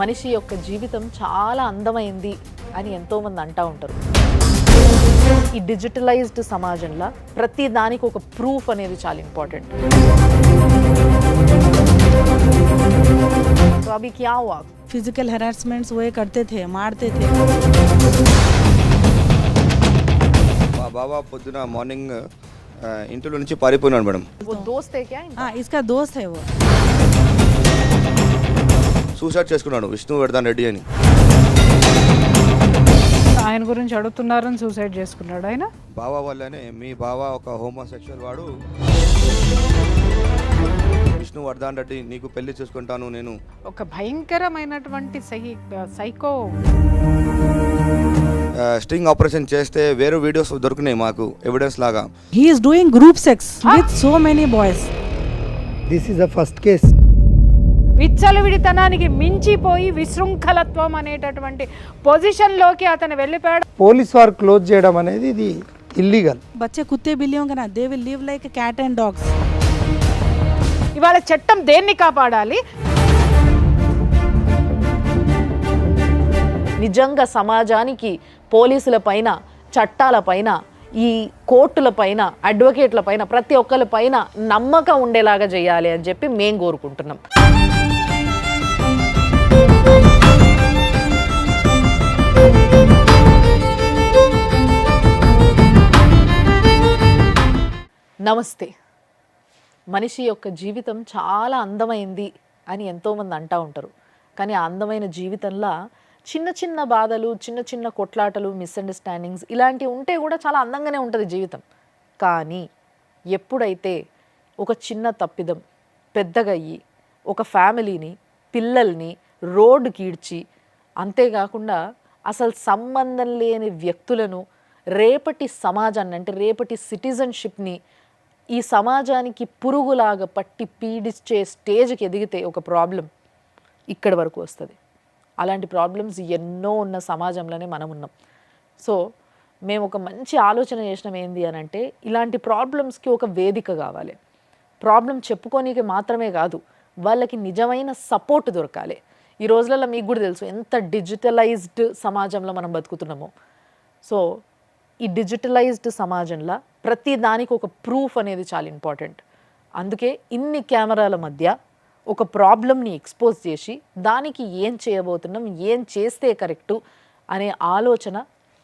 మనిషి యొక్క జీవితం చాలా అందమైంది అని ఎంతోమంది అంటూ ఉంటారు. ఈ డిజిటలైజ్డ్ సమాజంలో ప్రతి దానికి ఒక ప్రూఫ్ అనేది చాలా ఇంపార్టెంట్. तो अभी क्या हुआ? फिजिकल हरासमेंट्स वो करते थे, मारते थे. మా బాబా పొద్దున మార్నింగ్ ఇంట్లో నుంచి పారిపోయినాడు మేడం. वो दोस्त है क्या इनका? हाँ, इसका दोस्त है वो. సూసైడ్ చేసుకున్నాడు విష్ణువర్ధన్ రెడ్డి అని. ఆయన గురించి అడుగుతున్నారని సూసైడ్ చేసుకున్నాడు ఆయన. బాబా వల్లనే మీ బాబా ఒక హోమోసెక్షువల్ వాడు. విష్ణువర్ధన్ రెడ్డి నీకు పెళ్లి చేసుకుంటాను నేను. ఒక భయంకరమైనటువంటి సైకో. స్టింగ్ ఆపరేషన్ చేస్తే వేరే వీడియోస్ దొరికినాయి మాకు ఎవిడెన్స్ లాగా. He is doing group sex with so many boys. This is the first case. విచ్చలవిడితనానికి మించిపోయి విశృంఖలత్వం అనేటటువంటి పొజిషన్లోకి అతను వెళ్ళిపోయాడు. పోలీస్ వారు క్లోజ్ చేయడం అనేది ఇది ఇల్లీగల్. बच्चे कुत्ते बिल्लियों का ना, they will live like a cat and dogs. ఇవాళ చట్టం దేన్ని కాపాడాలి? నిజంగా సమాజానికి పోలీసుల పైన, చట్టాల పైన, ఈ కోర్టుల పైన, అడ్వకేట్ల పైన, ప్రతి ఒక్కరి పైన నమ్మకం ఉండేలాగా చేయాలి అని చెప్పి మేము కోరుకుంటున్నాం. నమస్తే. మనిషి యొక్క జీవితం చాలా అందమైంది అని ఎంతోమంది అంటూ ఉంటారు. కానీ ఆ అందమైన జీవితంలో చిన్న చిన్న బాధలు, చిన్న చిన్న కొట్లాటలు, మిస్అండర్స్టాండింగ్స్ ఇలాంటివి ఉంటే కూడా చాలా అందంగానే ఉంటుంది జీవితం. కానీ ఎప్పుడైతే ఒక చిన్న తప్పిదం పెద్దగా అయ్యి ఒక ఫ్యామిలీని, పిల్లల్ని రోడ్డుకి ఈడ్చి, అంతేకాకుండా అసలు సంబంధం లేని వ్యక్తులను, రేపటి సమాజాన్ని అంటే రేపటి సిటిజన్షిప్ని ఈ సమాజానికి పురుగులాగా పట్టి పీడిచ్చే స్టేజ్కి ఎదిగితే ఒక ప్రాబ్లం ఇక్కడి వరకు వస్తుంది. అలాంటి ప్రాబ్లమ్స్ ఎన్నో ఉన్న సమాజంలోనే మనం ఉన్నాం. సో మేము ఒక మంచి ఆలోచన చేసినాం ఏంది అని అంటే, ఇలాంటి ప్రాబ్లమ్స్కి ఒక వేదిక కావాలి. ప్రాబ్లం చెప్పుకోనికి మాత్రమే కాదు, వాళ్ళకి నిజమైన సపోర్ట్ దొరకాలి. ఈ రోజులలో మీకు కూడా తెలుసు ఎంత డిజిటలైజ్డ్ సమాజంలో మనం బతుకుతున్నామో. సో ఈ డిజిటలైజ్డ్ సమాజంలో ప్రతి దానికి ఒక ప్రూఫ్ అనేది చాలా ఇంపార్టెంట్. అందుకే ఇన్ని కెమెరాల మధ్య ఒక ప్రాబ్లమ్ని ఎక్స్పోజ్ చేసి దానికి ఏం చేయబోతున్నాం, ఏం చేస్తే కరెక్టు అనే ఆలోచన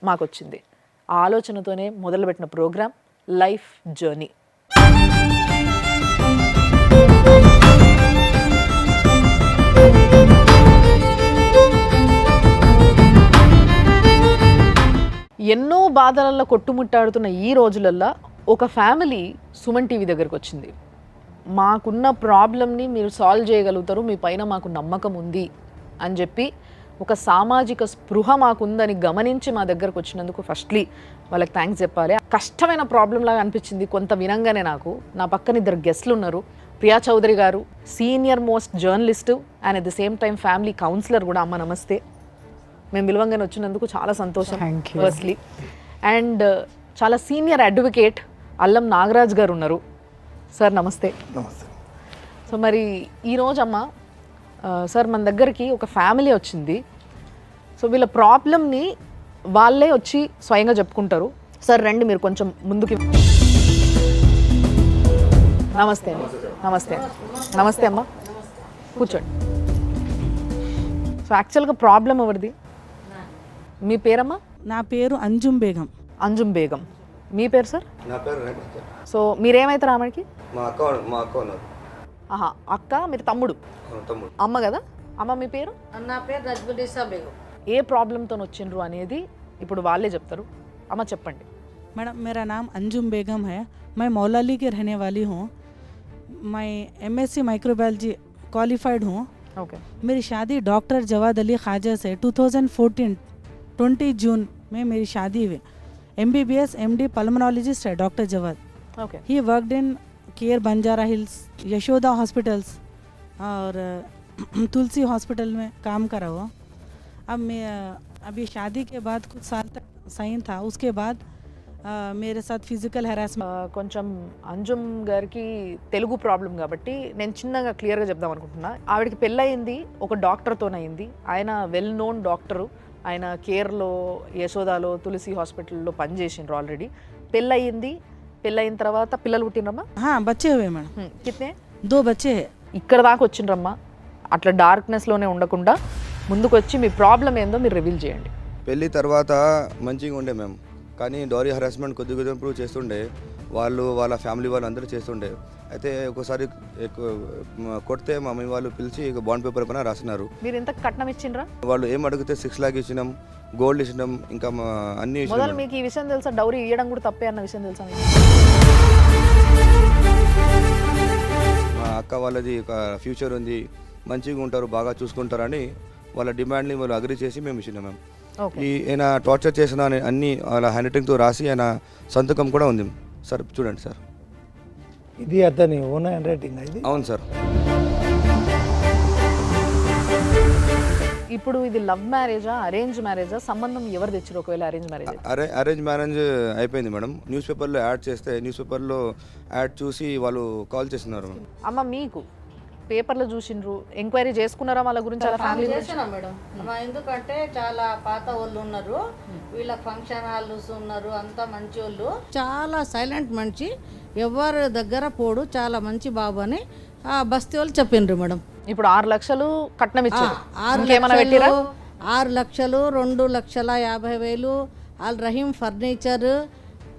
మాకు వచ్చింది. ఆ ఆలోచనతోనే మొదలుపెట్టిన ప్రోగ్రామ్ లైఫ్ జర్నీ. ఎన్నో బాధలలో కొట్టుముట్టాడుతున్న ఈ రోజులల్లో ఒక ఫ్యామిలీ సుమన్ టీవీ దగ్గరకు వచ్చింది. మాకున్న ప్రాబ్లమ్ని మీరు సాల్వ్ చేయగలుగుతారు, మీ పైన మాకు నమ్మకం ఉంది అని చెప్పి ఒక సామాజిక స్పృహ మాకుందని గమనించి మా దగ్గరకు వచ్చినందుకు ఫస్ట్లీ వాళ్ళకి థ్యాంక్స్ చెప్పాలి. కష్టమైన ప్రాబ్లం లాగా అనిపించింది కొంత వినంగానే నాకు. నా పక్కన ఇద్దరు గెస్ట్లు ఉన్నారు. ప్రియా చౌదరి గారు senior most journalist and at the same time family counsellor కూడా. అమ్మ నమస్తే. మేము విలువంగానే వచ్చినందుకు చాలా సంతోషం ఫస్ట్లీ. అండ్ చాలా సీనియర్ అడ్వకేట్ అల్లం నాగరాజ్ గారు ఉన్నారు. సార్ నమస్తే. నమస్తే. సో మరి ఈరోజు అమ్మ సార్ మన దగ్గరికి ఒక ఫ్యామిలీ వచ్చింది. సో వీళ్ళ ప్రాబ్లమ్ని వాళ్ళే వచ్చి స్వయంగా చెప్పుకుంటారు. సార్ రండి మీరు కొంచెం ముందుకి. నమస్తే నమస్తే నమస్తే అమ్మ, కూర్చోండి. సో యాక్చువల్గా ప్రాబ్లం ఎవరిది? మీ పేరమ్మా? నా పేరు అంజుమ్ బేగం. అంజుమ్ బేగం. మీ పేరు సార్? నా పేరు రేఖ. సో మీరేమవుతారు ఆమెకి? మా అక్క ఉన్నారు. ఆహా, అక్క. మీరు తమ్ముడు? తమ్ముడు. అమ్మ కదా. అమ్మ మీ పేరు? నా పేరు రజ్బునిసా బేగం. ఏ ప్రాబ్లంతో వచ్చిండ్రు అనేది ఇప్పుడు వాళ్ళే చెప్తారు. అమ్మ చెప్పండి. मैडम मेरा नाम अंजुम बेगम है. मैं मौलाली की रहने वाली हूँ. मैं MSc माइक्रोबायोलॉजी क्वालिफाइड हूँ. ఓకే. मेरी शादी डॉक्टर जवाद अली ख्वाजा से 2014 20 जून में मेरी शादी हुई. MBBS MD पल्मोनोलॉजिस्ट है doctor Jawad. Okay. He worked in Care Banjara Hills, Yashoda hospitals और तुलसी हॉस्पिटल में काम करा हुआ. अब मैं अभी शादी के बाद कुछ साल तक सही था. उसके बाद मेरे साथ फिजिकल हरासमेंट కొంచెం అంజుమ్ గారికి తెలుగు ప్రాబ్లం కాబట్టి నేను చిన్నగా క్లియర్గా చెప్దాం అనుకుంటున్నా. ఆవిడకి పెళ్ళయింది ఒక డాక్టర్తోనయింది. ఆయన వెల్ నోన్ డాక్టరు. ఆయన కేర్లో, యశోదాలో, తులసి హాస్పిటల్లో పనిచేసిండ్రు ఆల్రెడీ. పెళ్ళయింది. పెళ్ళయిన తర్వాత పిల్లలు పుట్టినరమ్మా? हाँ बच्चे हुए मैडम, కిత్నే? 2 बच्चे हैं. ఇక్కడ దాకా వచ్చిండ్రమ్మా. అట్లా డార్క్నెస్లోనే ఉండకుండా ముందుకు వచ్చి మీ ప్రాబ్లం ఏందో మీరు రివీల్ చేయండి. పెళ్ళి తర్వాత మంచిగా ఉండే మేము, కానీ డౌరీ హరాస్మెంట్ కొద్ది కొద్దిగా చేస్తుండే. వాళ్ళ ఫ్యామిలీ వాళ్ళు అందరూ చేస్తుండే. అయితే ఒకసారి కొడితే మా మమ్మీ వాళ్ళు పిలిచి బాండ్ పేపర్ పైన రాసినారు. మీరు ఇంత కట్నం ఇచ్చిండ్రా? వాళ్ళు ఏం అడిగితే 6 lakhs ఇచ్చినాం, గోల్డ్ ఇచ్చినాం, ఇంకా అన్ని మొదలు ఇచ్చినాం. మీకు ఈ విషయం తెలుసా? డౌరీ ఇవ్వడం కూడా తప్పే అన్న విషయం తెలుసా మీకు? మా అక్క వాళ్ళది ఒక ఫ్యూచర్ ఉంది, మంచిగా ఉంటారు, బాగా చూసుకుంటారని వాళ్ళ డిమాండ్ని వాళ్ళు అగ్రీ చేసి మేము ఇచ్చినాం మేము. ఓకే. ఈయన టార్చర్ చేసిన అన్ని వాళ్ళ హ్యాండ్ రైటింగ్తో రాసి ఆయన సంతకం కూడా ఉంది సార్. చూడండి సార్. ఇది అతని ఓన్ హ్యాండ్ రైటింగ్ ఇది. అవును సార్. ఇప్పుడు ఇది లవ్ మ్యారేజా, అరేంజ్ మ్యారేజా? సంబంధం ఎవరు తెచ్చారు ఒకవేళ అరేంజ్ మ్యారేజ్ అయితే? అరేంజ్ మ్యారేజ్ అయిపోయింది మేడం. న్యూస్ పేపర్లో యాడ్ చేస్తే న్యూస్ పేపర్లో యాడ్ చూసి వాళ్ళు కాల్ చేస్తున్నారు. అమ్మ మీకు పేపర్లో చూసిండ్రు, ఎంక్వైరీ చేసుకున్నారా వాళ్ళ గురించి, వాళ్ళ ఫ్యామిలీ గురించి? చేసినాం మేడం. ఎందుకంటే చాలా పాత వాళ్ళు ఉన్నారు, వీళ్ళ ఫంక్షన్ హాల్స్ ఉన్నారు, అంతా మంచి వాళ్ళు, చాలా సైలెంట్ మనిషి, ఎవరి దగ్గర పోడు, చాలా మంచి బాబు అని ఆ బస్తీ వాళ్ళు చెప్పిండ్రు మేడం. ఇప్పుడు 6 లక్షలు కట్నం ఇచ్చారు. 6 ఇంకేమైనా పెట్టిరా? 6 లక్షలు, 2,50,000 ఆల్ రహీం ఫర్నిచర్,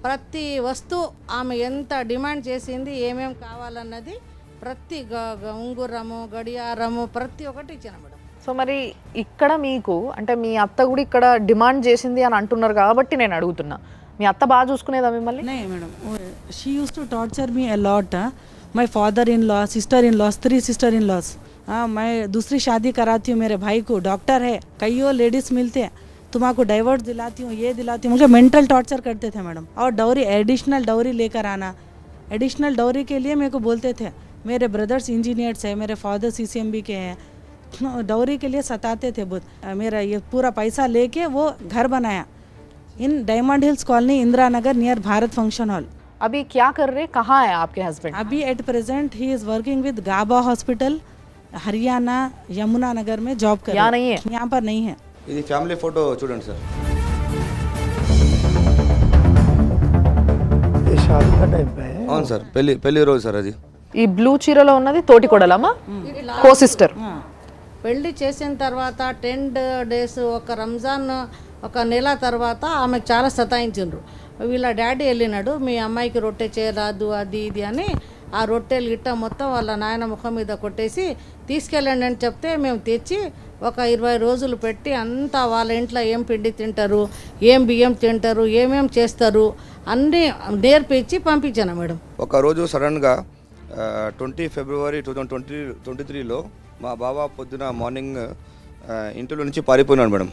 ప్రతి వస్తువు ఆమె ఎంత డిమాండ్ చేసింది, ఏమేం కావాలన్నది ప్రతి ఉంగురము, గడియారము, ప్రతి ఒక్కటి ఇచ్చిన మేడం. సో మరి ఇక్కడ మీకు అంటే మీ అత్త కూడా ఇక్కడ డిమాండ్ చేసింది అని అంటున్నారు కాబట్టి నేను అడుగుతున్నా, మీ అత్త బాగా చూసుకునేదా మిమ్మల్ని? नहीं madam, she use to torture me a lot. My father in law, sister in laws, 3 sister in laws. हाँ, मैं दूसरी शादी कराती हूँ, मेरे भाई को डॉक्टर है, कई लेडीज मिलते हैं, तुम्हारा डाइवर्स दिलाती हूँ, ये दिलाती हूँ, मुझे मेंटल टॉर्चर करते थे मैडम. और डॉरी, एडिशनल डॉरी लेकर आना, एडिशनल डॉरी के लिए मेरे को बोलते थे. मेरे ब्रदर्स इंजीनियर्स हैं, मेरे फादर CCMB के हैं, डॉरी के लिए सताते थे बहुत. मेरा ये पूरा पैसा लेके वो घर बनाया in Diamond Hills Colony, Indira Nagar, near Bharat function hall. अभी क्या कर रहे, कहाँ है आपके हस्बैंड? अभी at present he is working with Gaba hospital, Haryana, Yamuna Nagar में जॉब कर यहाँ रहे नहीं हैं. यहाँ पर नहीं है. ఇది ఫ్యామిలీ ఫోటో చూడండి సార్. ये शादी का टाइम पे है. అవును సార్, పెళ్లి రోజు సార్ అది. ఈ బ్లూ చీరలో ఉన్నది తోటి కొడలమ్మా, కో సిస్టర్. పెళ్లి చేసిన తర్వాత 10 days, ఒక రంజాన్ ఒక నెల తర్వాత ఆమెకు చాలా సతాయించిండ్రు. వీళ్ళ డాడీ వెళ్ళినాడు, మీ అమ్మాయికి రొట్టె చేయరాదు అది ఇది అని ఆ రొట్టెలు గిట్ట మొత్తం వాళ్ళ నాయన ముఖం మీద కొట్టేసి తీసుకెళ్ళండి అని చెప్తే మేము తెచ్చి ఒక 20 రోజులు పెట్టి అంతా వాళ్ళ ఇంట్లో ఏం పిండి తింటారు, ఏం బియ్యం తింటారు, ఏమేం చేస్తారు అన్నీ నేర్పించి పంపించాను మేడం. ఒకరోజు సడన్గా 20 February 2023లో మా బావ పొద్దున మార్నింగ్ ఇంట్లో నుంచి పారిపోయినాడు మేడం.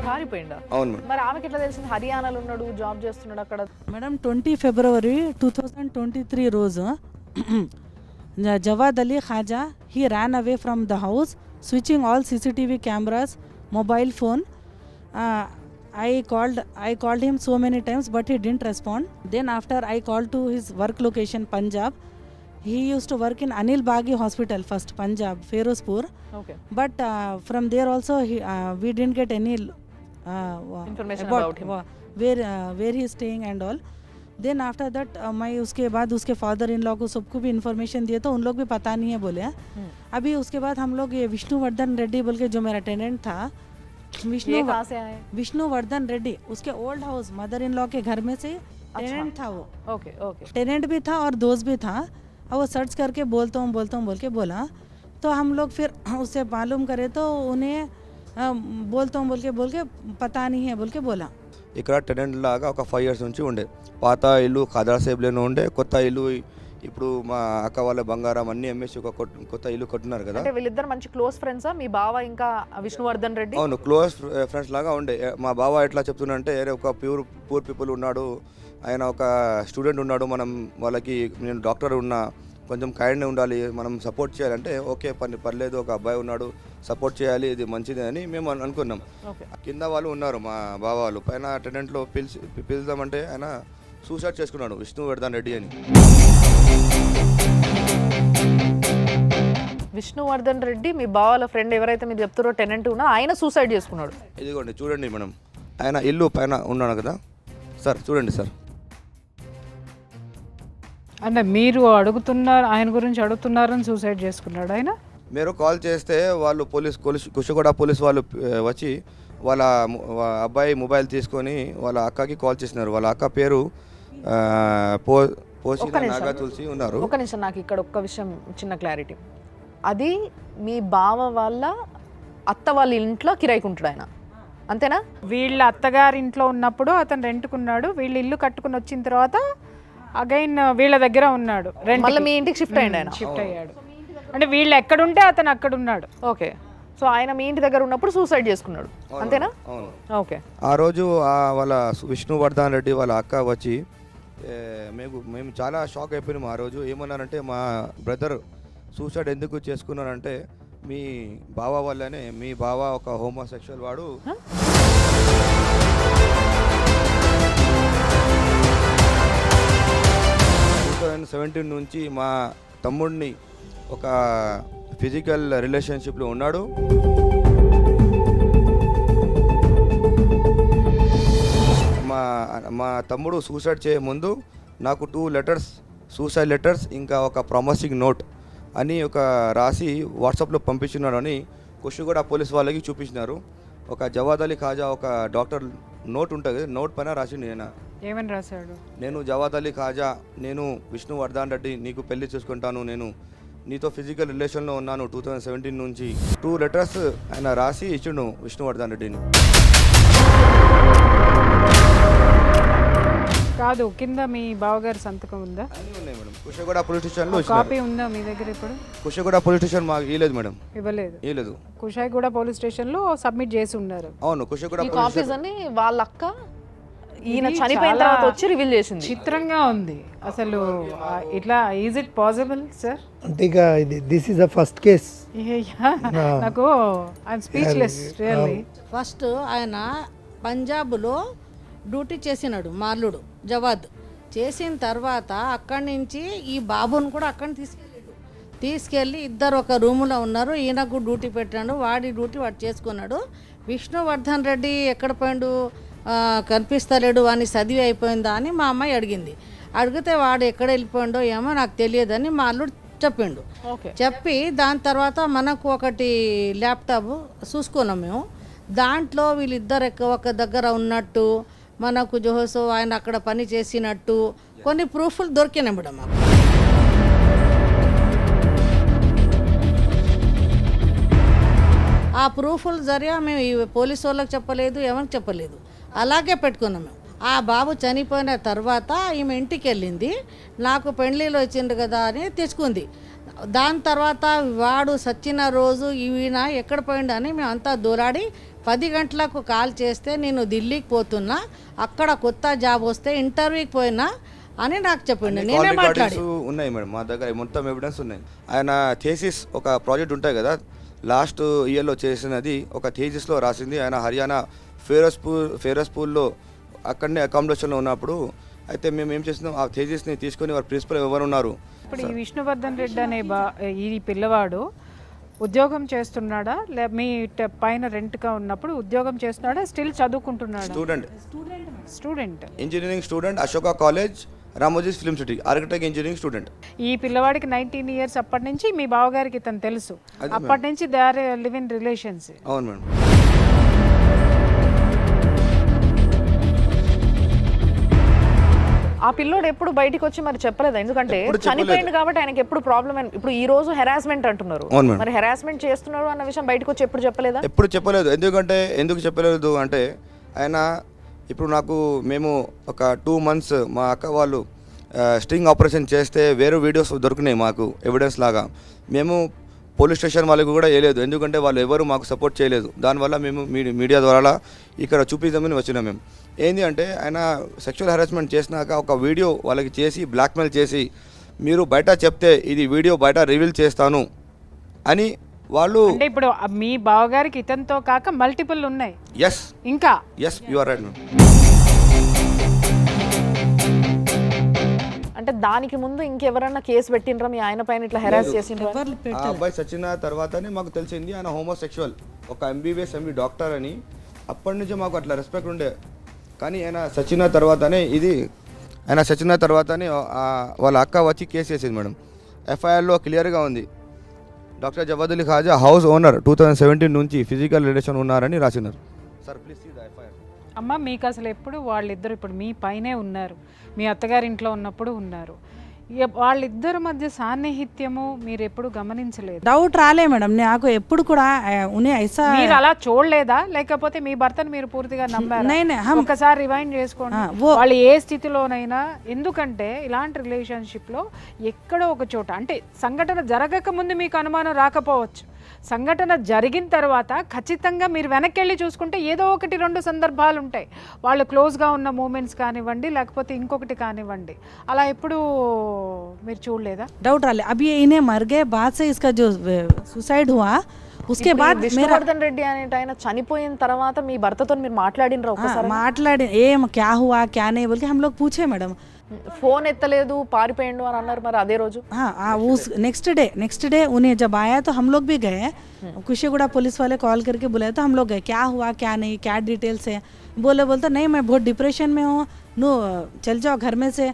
పారిపోయిందా? అవును మేడం. మరి ఆమెకి ఎట్లా తెలిసింది హర్యానాలో ఉన్నాడు, జాబ్ చేస్తున్నాడు అక్కడ? मैडम 20 फरवरी 2023 రోజు Jawad Ali Khaja, he ran away from the house, switching all CCTV cameras, mobile phone. I called him so many times, but he didn't respond. Then after I called to his work location, Punjab. He used to work in Anil Baghi Hospital first, Punjab, Ferozpur. Okay. But from there also, we didn't get any Information about him. where he is staying and all. Then after that मैं उसके बाद उसके father in law को सबको भी information दिए तो उन लोग भी पता नहीं है बोले. अभी उसके बाद हम लोग ये विष्णुवर्धन रेड्डी बोल के जो मेरा टेनेंट था, ये कहाँ से आए? विष्णुवर्धन रेड्डी, उसके old house mother in law के घर में से टेनेंट था वो. Okay okay. टेनेंट भी था और दोस्त भी था. और वो सर्च करके बोलता हूँ बोल के बोला, तो हम लोग फिर उससे मालूम करे तो उन्हें बोलता हूँ बोल के पता नहीं है बोल के बोला. ఇక్కడ టెనెంట్ లాగా ఒక 5 years నుంచి ఉండే. పాత ఇల్లు ఖాదర్ సేబ్లోనే ఉండే. కొత్త ఇల్లు ఇప్పుడు మా అక్క వాళ్ళ బంగారం అన్ని అమ్మేసి ఒక కొత్త ఇల్లు కట్టున్నారు కదా. అంటే వీళ్ళిద్దరు మంచి క్లోజ్ ఫ్రెండ్సా, మీ బావ ఇంకా విష్ణువర్ధన్ రెడ్డి? అవును, క్లోజ్ ఫ్రెండ్స్ లాగా ఉండే. మా బావ ఎట్లా చెప్తున్నంటే, ఒక పూర్ పీపుల్ ఉన్నాడు, ఆయన ఒక స్టూడెంట్ ఉన్నాడు, మనం వాళ్ళకి నేను డాక్టర్ ఉన్నా, కొంచెం కైండ్ ఉండాలి, మనం సపోర్ట్ చేయాలంటే ఓకే పర్లేదు, ఒక అబ్బాయి ఉన్నాడు, సపోర్ట్ చేయాలి, ఇది మంచిది అని మేము అనుకున్నాం. కింద వాళ్ళు ఉన్నారు మా బావ వాళ్ళు, పైన టెనెంట్లో పిలుద్దామంటే ఆయన సూసైడ్ చేసుకున్నాడు, విష్ణువర్ధన్ రెడ్డి అని. విష్ణువర్ధన్ రెడ్డి మీ బావాల ఫ్రెండ్ ఎవరైతే మీరు చెప్తారో టెనెంట్ ఉన్నా ఆయన సూసైడ్ చేసుకున్నాడు. ఇదిగోండి చూడండి మేడం, ఆయన ఇల్లు పైన ఉన్నాడు కదా సార్, చూడండి సార్. అంటే మీరు అడుగుతున్నారు, ఆయన గురించి అడుగుతున్నారని సూసైడ్ చేసుకున్నాడు ఆయన. మీరు కాల్ చేస్తే వాళ్ళు కుషిగూడ పోలీస్ వాళ్ళు వచ్చి వాళ్ళ అబ్బాయి మొబైల్ తీసుకొని వాళ్ళ అక్కకి కాల్ చేసినారు. వాళ్ళ అక్క పేరు పోషిన నాగా తులసి ఉన్నారు. ఒక నిమిషం, నాకు ఇక్కడ ఒక్క విషయం చిన్న క్లారిటీ. అది మీ బావ వాళ్ళ అత్త వాళ్ళ ఇంట్లో కిరాయికుంటాడు ఆయన, అంతేనా? వీళ్ళ అత్తగారి ఇంట్లో ఉన్నప్పుడు అతను రెంట్కున్నాడు, వీళ్ళు ఇల్లు కట్టుకుని వచ్చిన తర్వాత అగైన్ వీళ్ళ దగ్గర ఉన్నాడు, మళ్ళీ మీ ఇంటికి షిఫ్ట్ అయ్యాడు ఆయన. షిఫ్ట్ అయ్యాడు. అంటే వీళ్ళు ఎక్కడుంటే అతను అక్కడ ఉన్నాడు. ఓకే, సో ఆయన మీ ఇంటి దగ్గర ఉన్నప్పుడు సూసైడ్ చేసుకున్నాడు, అంతేనా? అవును. ఓకే. ఆ రోజు వాళ్ళ విష్ణువర్ధన్ రెడ్డి వాళ్ళ అక్క వచ్చి మేము చాలా షాక్ అయిపోయినాము. ఆ రోజు ఏమన్నారంటే, మా బ్రదర్ సూసైడ్ ఎందుకు చేసుకున్నారంటే మీ బావ వల్లనే, మీ బావ ఒక హోమోసెక్షువల్ వాడు. 2017 నుంచి మా తమ్ముడిని ఒక ఫిజికల్ రిలేషన్షిప్లో ఉన్నాడు. మా తమ్ముడు సూసైడ్ చేయ ముందు నాకు 2 లెటర్స్, సూసైడ్ లెటర్స్, ఇంకా ఒక ప్రామిసింగ్ నోట్ అని ఒక రాసి వాట్సాప్లో పంపించున్నాడు అని కుషిగూడ పోలీస్ వాళ్ళకి చూపించినారు. ఒక జవాద్ అలీ ఖాజా ఒక డాక్టర్ నోట్ ఉంటుంది, నోట్ పైన రాసిండు. ఏమని రాశాడు? నేను జవాద్ అలీ ఖాజా, నేను విష్ణువర్ధన్ రెడ్డి, నీకు పెళ్లి చేసుకుంటాను, నేను నీతో ఫిజికల్ రిలేషన్లో ఉన్నాను 2017 నుంచి. 2 లెటర్స్ ఆయన రాసి ఇచ్చిండు విష్ణువర్ధన్ రెడ్డిని. కాదు, కింద మీ బావగారి సంతకం ఉందా? అన్నీ ఉన్నాయి మేడం. కుషిగూడ పోలీస్ స్టేషన్లో కాపీ ఉందా మీ దగ్గర ఇప్పుడు? కుషిగూడ పోలీస్ స్టేషన్ మాకు ఇవ్వలేదు మేడం. ఇవ్వలేదు. కుషాయిగూడ పోలీస్ స్టేషన్లో సబ్మిట్ చేసి ఉన్నారు. అవును, కుషిగూడ ఈ కాపీస్ అని వాళ్ళ అక్క ఈయన చనిపోయిన తర్వాత వచ్చి రివీల్ చేసింది. చిత్రంగా ఉంది అసలు. ఇట్లా ఈజ్ ఇట్ పాసిబుల్ సార్? అంటే ఇక this is the first case. నాకు ఐఎమ్ స్పీచ్లెస్ రియల్లీ. ఫస్ట్ ఆయన పంజాబ్లో డ్యూటీ చేసినాడు, మాల్లుడు జవాద్. చేసిన తర్వాత అక్కడి నుంచి ఈ బాబుని కూడా అక్కడిని తీసుకెళ్ళి ఇద్దరు ఒక రూములో ఉన్నారు. ఈయనకు డ్యూటీ పెట్టాడు, వాడి డ్యూటీ వాడు చేసుకున్నాడు. విష్ణువర్ధన్ రెడ్డి ఎక్కడ పోయిండు, కనిపిస్తలేడు, అని చదివి అయిపోయిందా అని మా అమ్మాయి అడిగింది. అడిగితే వాడు ఎక్కడ వెళ్ళిపోయిండో ఏమో నాకు తెలియదని మా అల్లుడు చెప్పిండు. చెప్పి దాని తర్వాత మనకు ఒకటి ల్యాప్టాప్ చూసుకున్నాం మేము. దాంట్లో వీళ్ళిద్దరు ఒక దగ్గర ఉన్నట్టు, మనకు జోహోసో ఆయన అక్కడ పని చేసినట్టు కొన్ని ప్రూఫ్లు దొరికినాయి మేడం మాకు. ఆ ప్రూఫ్ల జరిగా మేము ఈ పోలీసు వాళ్ళకి చెప్పలేదు, ఎవరికి చెప్పలేదు, అలాగే పెట్టుకున్నాం మేము. ఆ బాబు చనిపోయిన తర్వాత ఈమె ఇంటికి వెళ్ళింది, నాకు పెళ్ళిలో వచ్చిండు కదా అని తెచ్చుకుంది. దాని తర్వాత వాడు సచ్చిన రోజు ఈయన ఎక్కడ పోయిండు అని మేము అంతా దూరాడి 10 గంటలకు కాల్ చేస్తే నేను ఢిల్లీకి పోతున్నా, అక్కడ కొత్త జాబ్ వస్తే ఇంటర్వ్యూకి పోయినా అని నాకు చెప్పిండు. నేనే మాట్లాడి ఉన్నాయి మేడం, మా దగ్గర మొత్తం ఎవిడెన్స్ ఉన్నాయి. ఆయన థీసిస్ ఒక ప్రాజెక్ట్ ఉంటాయి కదా, లాస్ట్ ఇయర్లో చేసినది ఒక థీసిస్లో రాసింది. ఆయన హర్యానా ఫేరస్పూర్లో అక్కడనే అకామిడేషన్లో ఉన్నప్పుడు. అయితే మేము ఏం చేస్తున్నాం, ఆ థీసిస్ని తీసుకొని వారి ప్రిన్సిపల్ ఎవరు ఉన్నారు. ఇప్పుడు ఈ విష్ణువర్ధన్ రెడ్డి అనే ఈ పిల్లవాడు ఉద్యోగం చేస్తున్నాడా, మీ పైన రెంట్గా ఉన్నప్పుడు ఉద్యోగం చేస్తున్నాడా, స్టిల్ చదువుకుంటున్నాడా? Student engineering student, Ashoka college, Ramoji film city, architect engineering student. ఈ పిల్లవాడికి 19 ఇయర్స్ అప్పటి నుంచి మీ బావగారికి తను తెలుసు, అప్పటి నుంచి they are live in relations. అవును మేడం. ఆ పిల్లోడు ఎప్పుడు బయటికి వచ్చి మరి చెప్పలేదు, ఎందుకంటే చనిపోయింది కాబట్టి ఆయనకి ఎప్పుడు ప్రాబ్లం. ఇప్పుడు ఈ రోజు హెరాస్మెంట్ అంటున్నారు, మరి హెరాస్మెంట్ చేస్తున్నారు అన్న విషయం బయటకు వచ్చి ఎప్పుడు చెప్పలేదా? ఎప్పుడు చెప్పలేదు. ఎందుకు చెప్పలేదు అంటే ఆయన ఇప్పుడు మేము ఒక 2 months మా అక్క వాళ్ళు స్ట్రింగ్ ఆపరేషన్ చేస్తే వేరే వీడియోస్ దొరికినాయి మాకు ఎవిడెన్స్ లాగా. మేము పోలీస్ స్టేషన్ వాళ్ళకి కూడా వేయలేదు, ఎందుకంటే వాళ్ళు ఎవరు మాకు సపోర్ట్ చేయలేదు. దానివల్ల మేము మీడియా ద్వారా ఇక్కడ చూపిద్దామని వచ్చినాం. మేము ఏంది అంటే ఆయన సెక్షువల్ హెరాస్మెంట్ చేసినాక ఒక వీడియో వాళ్ళకి చేసి బ్లాక్మెయిల్ చేసి మీరు బయట చెప్తే ఇది వీడియో బయట రివీల్ చేస్తాను అని వాళ్ళు అంటే ఇప్పుడు మీ బావగారికి ఇతనితో కాక మల్టిపుల్ ఉన్నాయి ఎస్ ఇంకా. Yes you are right ma'am. అంటే దానికి ముందు ఇంకెవరన్నా కేసు పెట్టినరా మీ ఆయన పైన ఇట్లా హెరాస్ చేసిండ్రా? ఆ అబ్బాయి చచ్చిన తర్వాతనే మాకు తెలిసింది ఆయన హోమోసెక్షువల్, ఒక MBBS MD డాక్టర్ అని. అప్పటి నుంచి మాకు అట్లా రెస్పెక్ట్ ఉండే. కానీ ఆయన చచ్చిన తర్వాతనే వాళ్ళ అక్క వచ్చి కేసు చేసింది మేడం. FIRలో క్లియర్గా ఉంది, doctor Jawad Ali Khaja house owner 2017 నుంచి ఫిజికల్ రిలేషన్ ఉన్నారని రాసినారు. Sir please see the FIR. అమ్మ మీకు అసలు ఎప్పుడు వాళ్ళిద్దరు ఇప్పుడు మీ పైనే ఉన్నారు, మీ అత్తగారింట్లో ఉన్నప్పుడు ఉన్నారు, వాళ్ళిద్దరి మధ్య సాన్నిహిత్యము మీరు ఎప్పుడు గమనించలేదు? డౌట్ రాలే మేడం నాకు ఎప్పుడు కూడా ఉన్हें ऐसा మీరు అలా చూడలేదా, లేకపోతే మీ భర్తను మీరు పూర్తిగా నమ్మారా? नहीं नहीं हम ఒకసారి రివైండ్ చేసుకోండి. వాళ్ళు ఏ స్థితిలోనైనా, ఎందుకంటే ఇలాంటి రిలేషన్షిప్ లో ఎక్కడో ఒక చోట, అంటే సంఘటన జరగక ముందు మీకు అనుమానం రాకపోవచ్చు, సంఘటన జరిగిన తర్వాత ఖచ్చితంగా మీరు వెనక్కి వెళ్ళి చూసుకుంటే ఏదో ఒకటి రెండు సందర్భాలు ఉంటాయి, వాళ్ళు క్లోజ్గా ఉన్న మూమెంట్స్ కానివ్వండి, లేకపోతే ఇంకొకటి కానివ్వండి. అలా ఎప్పుడు మీరు చూడలేదా? डाउट रहा अभी ये इन्हें मर गए बाद से इसका जो सुसाइड हुआ उसके बाद मेरा విష్ణువర్ధన్ రెడ్డి అనే ఆయన చనిపోయిన తర్వాత మీ భర్తతో మీరు మాట్లాడినరా ఒకసారి? माटलाडे ఏం क्या हुआ क्या नहीं बोल के हम लोग पूछे मैडम. ఫోన్ ఎత్తలేదు పారిపోయిండు అని అన్నారు, మరి అదే రోజు? हाँ उस नेक्स्ट डे उन्हें जब आया तो हम लोग भी गए, कुशीगुड़ा पुलिस वाले कॉल करके बुलाए तो हम लोग गए, क्या हुआ क्या नहीं क्या डिटेल्स है, बोलते नहीं मैं बहुत डिप्रेशन में हूँ, नो चल जाओ घर में से,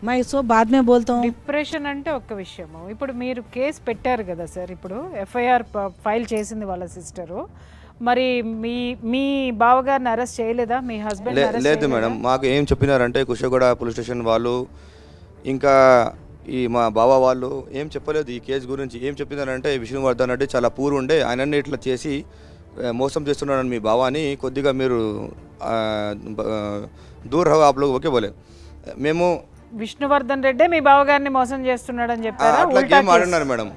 मैं इसको बाद में बोलता हूँ. డిప్రెషన్ అంటే ఒక్క విషయము. ఇప్పుడు మీరు కేసు పెట్టారు కదా సార్, ఇప్పుడు FIR ఫైల్ చేసింది వాళ్ళ సిస్టరు, మరి మీ బావగారిని అరెస్ట్ చేయలేదా? మీ హస్బెండ్ లేదు మేడం, మాకు ఏం చెప్పినారంటే కుషగూడ పోలీస్ స్టేషన్ వాళ్ళు ఇంకా ఈ మా బావ వాళ్ళు ఏం చెప్పలేదు ఈ కేసు గురించి. ఏం చెప్పినారంటే విష్ణువర్ధన్ రెడ్డి చాలా పూర్ ఉండే, ఆయనని ఇట్లా చేసి మోసం చేస్తున్నాడని మీ బావాని, కొద్దిగా మీరు దూర్ హో ఆప్ లోగ్ ఓకే బోలే. మేము విష్ణువర్ధన్ రెడ్డి మీ బావగారిని మోసం చేస్తున్నాడని చెప్పారా? అట్లా గేమ్ ఆడినారు మేడం.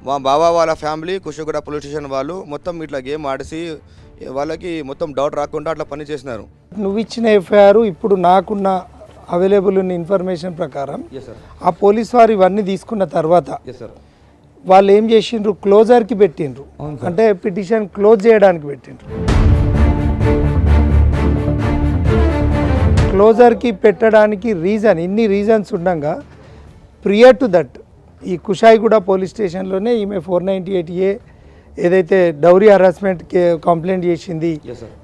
మా బావ వాళ్ళ ఫ్యామిలీ కుషగూడ పోలీస్ స్టేషన్ వాళ్ళు మొత్తం ఇట్లా గేమ్ ఆడిసి వాళ్ళకి మొత్తం డౌట్ రాకుండా అట్లా పని చేసినారు. నువ్వు ఇచ్చిన FIR ఇప్పుడు నాకున్న అవైలబుల్ ఉన్న ఇన్ఫర్మేషన్ ప్రకారం ఆ పోలీస్ వారు ఇవన్నీ తీసుకున్న తర్వాత వాళ్ళు ఏం చేసిండ్రు, క్లోజర్కి పెట్టిండ్రు, అంటే పిటిషన్ క్లోజ్ చేయడానికి పెట్టిండ్రు. క్లోజర్కి పెట్టడానికి ఇన్ని రీజన్స్ ఉండగా ప్రియర్ టు దట్ ఈ కుషాయిగూడ పోలీస్ స్టేషన్లోనే ఈమె 498A ఏదైతే డౌరీ హరాస్మెంట్ కంప్లైంట్ చేసింది,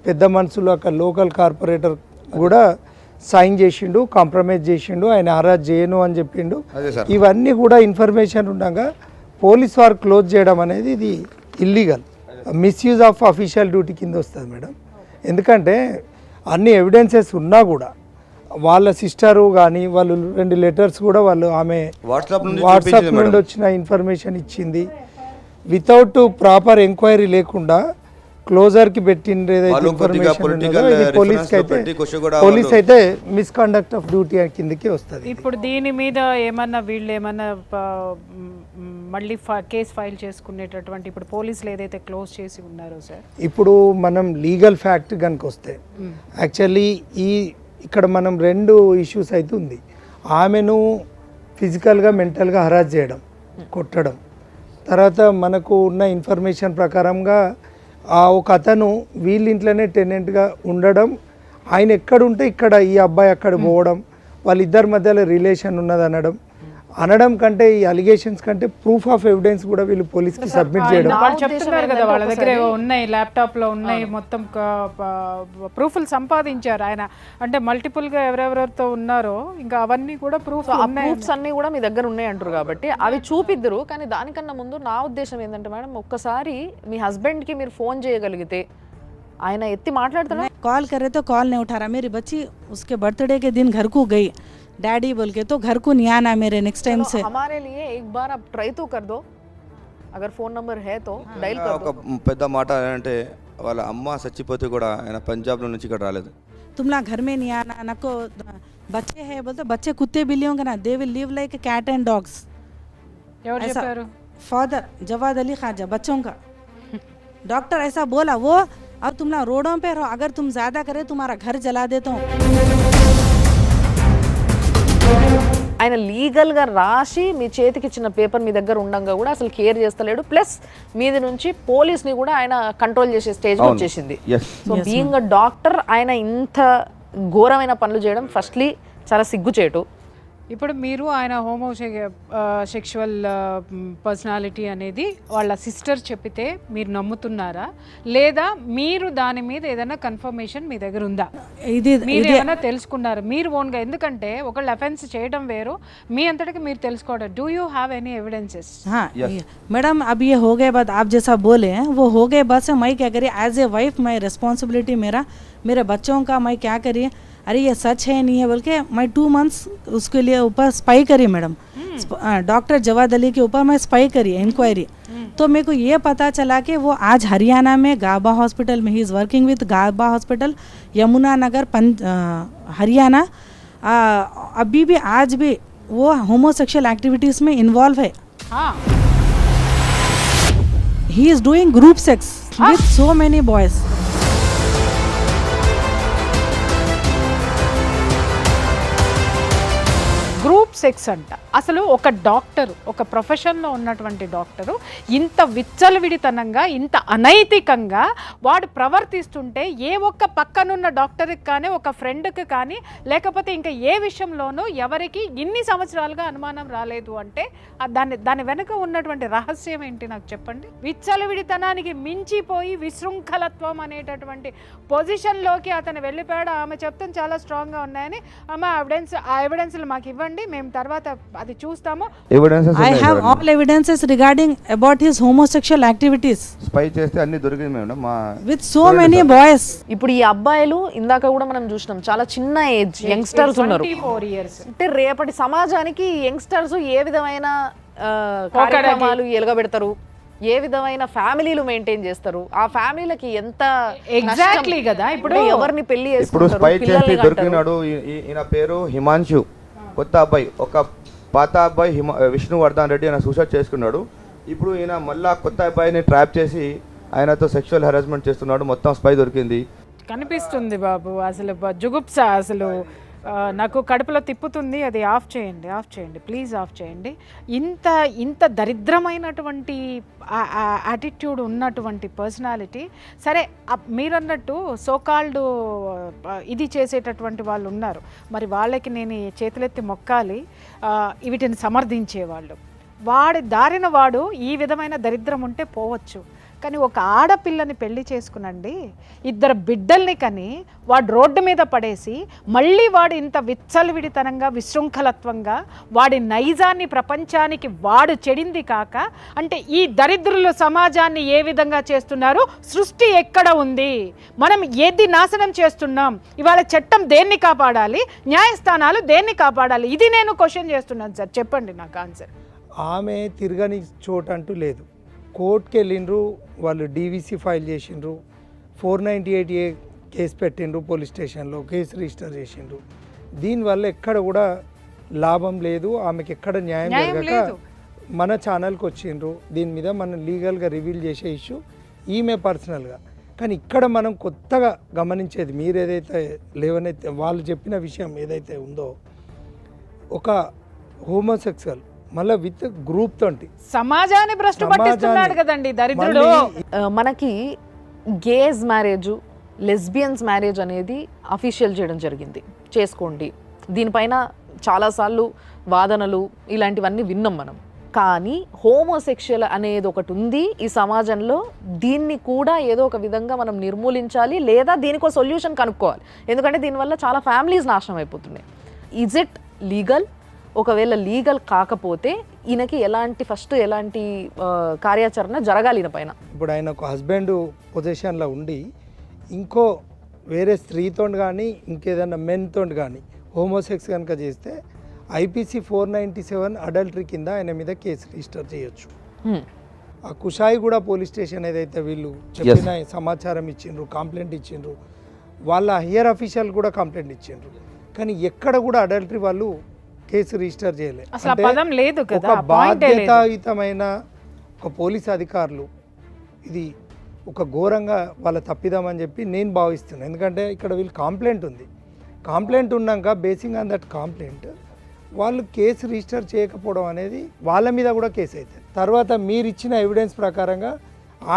పెద్ద మనుషులు అక్కడ లోకల్ కార్పొరేటర్ కూడా సైన్ చేసిండు, కాంప్రమైజ్ చేసిండు, ఆయన హరాస్ చేయను అని చెప్పిండు. ఇవన్నీ కూడా ఇన్ఫర్మేషన్ ఉండగా పోలీస్ వారు క్లోజ్ చేయడం అనేది ఇది illegal, misuse of official duty కింద వస్తుంది మేడం. ఎందుకంటే అన్ని ఎవిడెన్సెస్ ఉన్నా కూడా వాళ్ళ సిస్టరు కానీ వాళ్ళు 2 లెటర్స్ కూడా వాళ్ళు ఆమె వాట్సాప్ నుండి వచ్చిన ఇన్ఫర్మేషన్ ఇచ్చింది, వితౌట్ ప్రాపర్ ఎంక్వైరీ లేకుండా క్లోజర్కి పెట్టిండ్రు. ఏదైతే ఇన్ఫర్మేషన్ పోలీస్ అయితే మిస్కండక్ట్ ఆఫ్ డ్యూటీ కిందకి వస్తుంది. ఇప్పుడు దీని మీద ఏమన్నా వీళ్ళు ఏమన్నా మళ్ళీ కేసు ఫైల్ చేసుకునేటటువంటి, ఇప్పుడు పోలీసులు ఏదైతే క్లోజ్ చేసి ఉన్నారో సార్, ఇప్పుడు మనం లీగల్ ఫ్యాక్ట్ కనుక వస్తే యాక్చువల్లీ ఇక్కడ మనం 2 ఇష్యూస్ అయితే ఉంది. ఆమెను ఫిజికల్గా మెంటల్గా హరాస్ చేయడం, కొట్టడం, తర్వాత మనకు ఉన్న ఇన్ఫర్మేషన్ ప్రకారంగా ఒక అతను వీళ్ళింట్లోనే టెనెంట్గా ఉండడం, ఆయన ఎక్కడుంటే ఇక్కడ ఈ అబ్బాయి అక్కడ పోవడం, వాళ్ళిద్దరి మధ్యలో రిలేషన్ ఉన్నది అనడం కంటే ఈ అలిగేషన్స్ కంటే ప్రూఫ్ ఆఫ్ ఎవిడెన్స్ కూడా వీళ్ళు పోలీస్కి సబ్మిట్ చేయడం. వాళ్ళు చెప్తున్నారు కదా వాళ్ళ దగ్గర ఉన్నాయి, ల్యాప్టాప్లో ఉన్నాయి, మొత్తం ప్రూఫ్లు సంపాదించారు ఆయన, అంటే మల్టిపుల్గా ఎవరెవరితో ఉన్నారో ఇంకా అవన్నీ కూడా ప్రూఫ్స్ అన్నీ కూడా మీ దగ్గర ఉన్నాయి అంటారు కాబట్టి అవి చూపిద్దరు. కానీ దానికన్నా ముందు నా ఉద్దేశం ఏంటంటే మేడం, ఒక్కసారి మీ హస్బెండ్కి మీరు ఫోన్ చేయగలిగితే ఆయన ఎత్తి మాట్లాడుతున్నా, कॉल करे तो कॉल नहीं उठा रहा, मेरी बच्ची उसके बर्थडे के दिन घर को गई डैडी बोल के, तो घर को नहीं आना मेरे नेक्स्ट टाइम से. हमारे लिए एक बार आप ट्राई तो कर दो, अगर फोन नंबर है तो డైల్ कर दो. ఒక పెద్ద మాట అంటే వాళ్ళ అమ్మ చచ్చిపోతే కూడా ఆయన పంజాబ్ నుంచి ఇక్కడ రాలేదు. तुम लोग घर में नहीं आना, नको बच्चे हैं बोलते, बच्चे कुत्ते बिल्लियों का ना, they will live like cat and dogs. ఎవరు చెప్పారు? फादर जवाद अली खाजा बच्चों का डॉक्टर ऐसा बोला वो. अब तुम लोग रोडों पे रहो, अगर तुम ज्यादा करे तुम्हारा घर जला देता हूँ. ఆయన లీగల్గా రాసి మీ చేతికి ఇచ్చిన పేపర్ మీ దగ్గర ఉండంగా కూడా అసలు కేర్ చేస్తలేడు, ప్లస్ మీది నుంచి పోలీస్ని కూడా ఆయన కంట్రోల్ చేసే స్టేజ్ వచ్చేసింది. సో బీయింగ్ అ డాక్టర్ ఆయన ఇంత ఘోరమైన పనులు చేయడం ఫస్ట్లీ చాలా సిగ్గుచేటు. ఇప్పుడు మీరు ఆయన సెక్షువల్ పర్సనాలిటీ అనేది వాళ్ళ సిస్టర్ చెప్పితే మీరు నమ్ముతున్నారా, లేదా మీరు దాని మీద ఏదైనా కన్ఫర్మేషన్ మీ దగ్గర ఉందా? మీరు ఏమైనా తెలుసుకున్నారా మీరు ఓన్గా? ఎందుకంటే ఒకళ్ళు అఫెన్స్ చేయడం వేరు, మీ అంతటికి మీరు తెలుసుకోవడం. Do you have any evidences? हाँ मैडम, अब ये हो गए बाद आप जैसा बोले हैं वो हो गए बाद से मैं क्या करी एज ए वाइफ, मैं रिस्पॉन्सिबिलिटी मेरे बच्चों का मैं क्या करी, अरे ये सच है नहीं है बोल के मैं 2 मंथ्स उसके लिए ऊपर स्पाई करी मैडम, डॉक्टर जवाद अली के ऊपर मैं स्पाई करी इंक्वायरी. तो मेरे को ये पता चला कि वो आज हरियाणा में गाबा हॉस्पिटल में he is working with Gaba hospital Yamuna Nagar Haryana. अभी भी आज भी वो होमोसेक्सुअल एक्टिविटीज़ में इन्वॉल्व है. हाँ, he is doing group sex with so many boys. Group sex అంట. అసలు ఒక డాక్టరు, ఒక ప్రొఫెషన్లో ఉన్నటువంటి డాక్టరు ఇంత విచ్చలవిడితనంగా, ఇంత అనైతికంగా వాడు ప్రవర్తిస్తుంటే ఏ ఒక్క పక్కనున్న డాక్టర్కి కానీ, ఒక ఫ్రెండ్కి కానీ, లేకపోతే ఇంకా ఏ విషయంలోనూ ఎవరికి ఇన్ని సంవత్సరాలుగా అనుమానం రాలేదు అంటే దాని వెనుక ఉన్నటువంటి రహస్యం ఏంటి నాకు చెప్పండి. విచ్చలవిడితనానికి మించిపోయి విశృంఖలత్వం అనేటటువంటి పొజిషన్లోకి అతను వెళ్ళిపోయాడు. ఆమె చెప్తాను చాలా స్ట్రాంగ్గా ఉన్నాయని, ఆ ఎవిడెన్స్లు మాకు ఇవ్వండి, మేము తర్వాత అది చూస్తాము. I have all evidences regarding about his homosexual activities. Spy చేస్తే అన్ని దొరికింది మేడం మా with so many boys. ఇప్పుడు ఈ అబ్బాయిలు ఇందాక కూడా మనం చూసినాం చాలా చిన్న ఏజ్ యంగ్స్టర్స్ ఉన్నారు. 24 years. అంటే రేపటి సమాజానికి యంగ్స్టర్స్ ఏ విధమైన కార్యక్రమాలు ఎలుగబెడతారు, ఏ విధమైన ఫ్యామిలీలు మెయింటైన్ చేస్తారు, ఆ ఫ్యామిలీలకి ఎంత ఎగ్జాక్ట్లీ కదా. ఇప్పుడు ఎవరిని పెళ్లి ఇప్పుడు చేసుకుంటారు, స్పై చేసి పిల్లల్ని కంటారు. దొరికినాడు. ఈయన పేరు హిమాంశు, కొత్త అబ్బాయి. ఒక పాత అబ్బాయి విష్ణువర్ధన్ రెడ్డి ఆయన సూసైడ్ చేసుకున్నాడు. ఇప్పుడు ఈయన మళ్ళా కొత్త అబ్బాయిని ట్రాప్ చేసి ఆయనతో సెక్షువల్ హెరాస్మెంట్ చేస్తున్నాడు. మొత్తం స్పై దొరికింది. కనిపిస్తుంది బాబు, అసలు జుగుప్స, అసలు నాకు కడుపులో తిప్పుతుంది. అది ఆఫ్ చేయండి ప్లీజ్, ఆఫ్ చేయండి. ఇంత దరిద్రమైనటువంటి యాటిట్యూడ్ ఉన్నటువంటి పర్సనాలిటీ. సరే, మీరన్నట్టు సోకాల్డ్ ఇది చేసేటటువంటి వాళ్ళు ఉన్నారు, మరి వాళ్ళకి నేను చేతులెత్తి మొక్కాలి, వీటిని సమర్థించేవాళ్ళు. వాడి దారిన వాడు ఈ విధమైన దరిద్రం ఉంటే పోవచ్చు, కానీ ఒక ఆడపిల్లని పెళ్లి చేసుకునండి, 2 బిడ్డల్ని కని వాడు రోడ్డు మీద పడేసి మళ్ళీ వాడు ఇంత విచ్చలవిడితనంగా, విశృంఖలత్వంగా వాడి నైజాన్ని ప్రపంచానికి వాడు చెడింది కాక, అంటే ఈ దరిద్రుల సమాజాన్ని ఏ విధంగా చేస్తున్నారు, సృష్టి ఎక్కడ ఉంది, మనం ఏది నాశనం చేస్తున్నాం, ఇవాళ చట్టం దేన్ని కాపాడాలి, న్యాయస్థానాలు దేన్ని కాపాడాలి, ఇది నేను క్వశ్చన్ చేస్తున్నాను సార్. చెప్పండి నాకు ఆన్సర్. ఆమె తిరగని చోటు అంటూ లేదు. కోర్టుకి వెళ్ళిండ్రు, వాళ్ళు డీవీసీ ఫైల్ చేసిండ్రు, 498A కేసు పెట్టిండ్రు, పోలీస్ స్టేషన్లో కేసు రిజిస్టర్ చేసిండ్రు. దీనివల్ల ఎక్కడ కూడా లాభం లేదు, ఆమెకి ఎక్కడ న్యాయం జరగక మన ఛానల్కి వచ్చిండ్రు. దీని మీద మనం లీగల్గా రివీల్ చేసే ఇష్యూ ఈమె పర్సనల్గా. కానీ ఇక్కడ మనం కొత్తగా గమనించేది, మీరు ఏదైతే లేవనైతే వాళ్ళు చెప్పిన విషయం ఏదైతే ఉందో, ఒక హోమోసెక్సువల్ మళ్ళీ విత్ గ్రూప్ తోటి సమాజాన్ని భ్రష్టు పట్టిస్తున్నాడు కదండి దరిద్రుడు. మనకి గేస్ మ్యారేజ్, లెస్బియన్స్ మ్యారేజ్ అనేది అఫీషియల్ చేయడం జరిగింది, చేసుకోండి. దీనిపైన చాలాసార్లు వాదనలు ఇలాంటివన్నీ విన్నాం మనం. కానీ హోమోసెక్షువల్ అనేది ఒకటి ఉంది ఈ సమాజంలో, దీన్ని కూడా ఏదో ఒక విధంగా మనం నిర్మూలించాలి, లేదా దీనికి ఒక సొల్యూషన్ కనుక్కోవాలి. ఎందుకంటే దీనివల్ల చాలా ఫ్యామిలీస్ నాశనం అయిపోతున్నాయి. Is it legal? ఒకవేళ లీగల్ కాకపోతే ఈయనకి ఎలాంటి కార్యాచరణ జరగాలి ఈయన పైన? ఇప్పుడు ఆయన ఒక హస్బెండ్ పొజిషన్లో ఉండి ఇంకో వేరే స్త్రీతో కానీ ఇంకేదైనా మెన్తో కానీ హోమోసెక్స్ కనుక చేస్తే ఐపీసీ 497 అడల్టరీ కింద ఆయన మీద కేసు రిజిస్టర్ చేయొచ్చు. ఆ కుషాయిగూడ పోలీస్ స్టేషన్ ఏదైతే వీళ్ళు చెప్పిన సమాచారం ఇచ్చిండ్రు, కంప్లైంట్ ఇచ్చిండ్రు, వాళ్ళ హైయర్ అఫీషియల్ కూడా కంప్లైంట్ ఇచ్చిండ్రు, కానీ ఎక్కడ కూడా అడల్టరీ వాళ్ళు కేసు రిజిస్టర్ చేయలేదు. ఒక బాధ్యతాయుతమైన ఒక పోలీస్ అధికారులు ఇది ఒక ఘోరంగా వాళ్ళ తప్పిదామని చెప్పి నేను భావిస్తున్నాను. ఎందుకంటే ఇక్కడ వీళ్ళు కంప్లైంట్ ఉంది, కంప్లైంట్ ఉన్నాక బేసింగ్ ఆన్ దట్ కంప్లైంట్ వాళ్ళు కేసు రిజిస్టర్ చేయకపోవడం అనేది వాళ్ళ మీద కూడా కేసు అవుతుంది. తర్వాత మీరు ఇచ్చిన ఎవిడెన్స్ ప్రకారంగా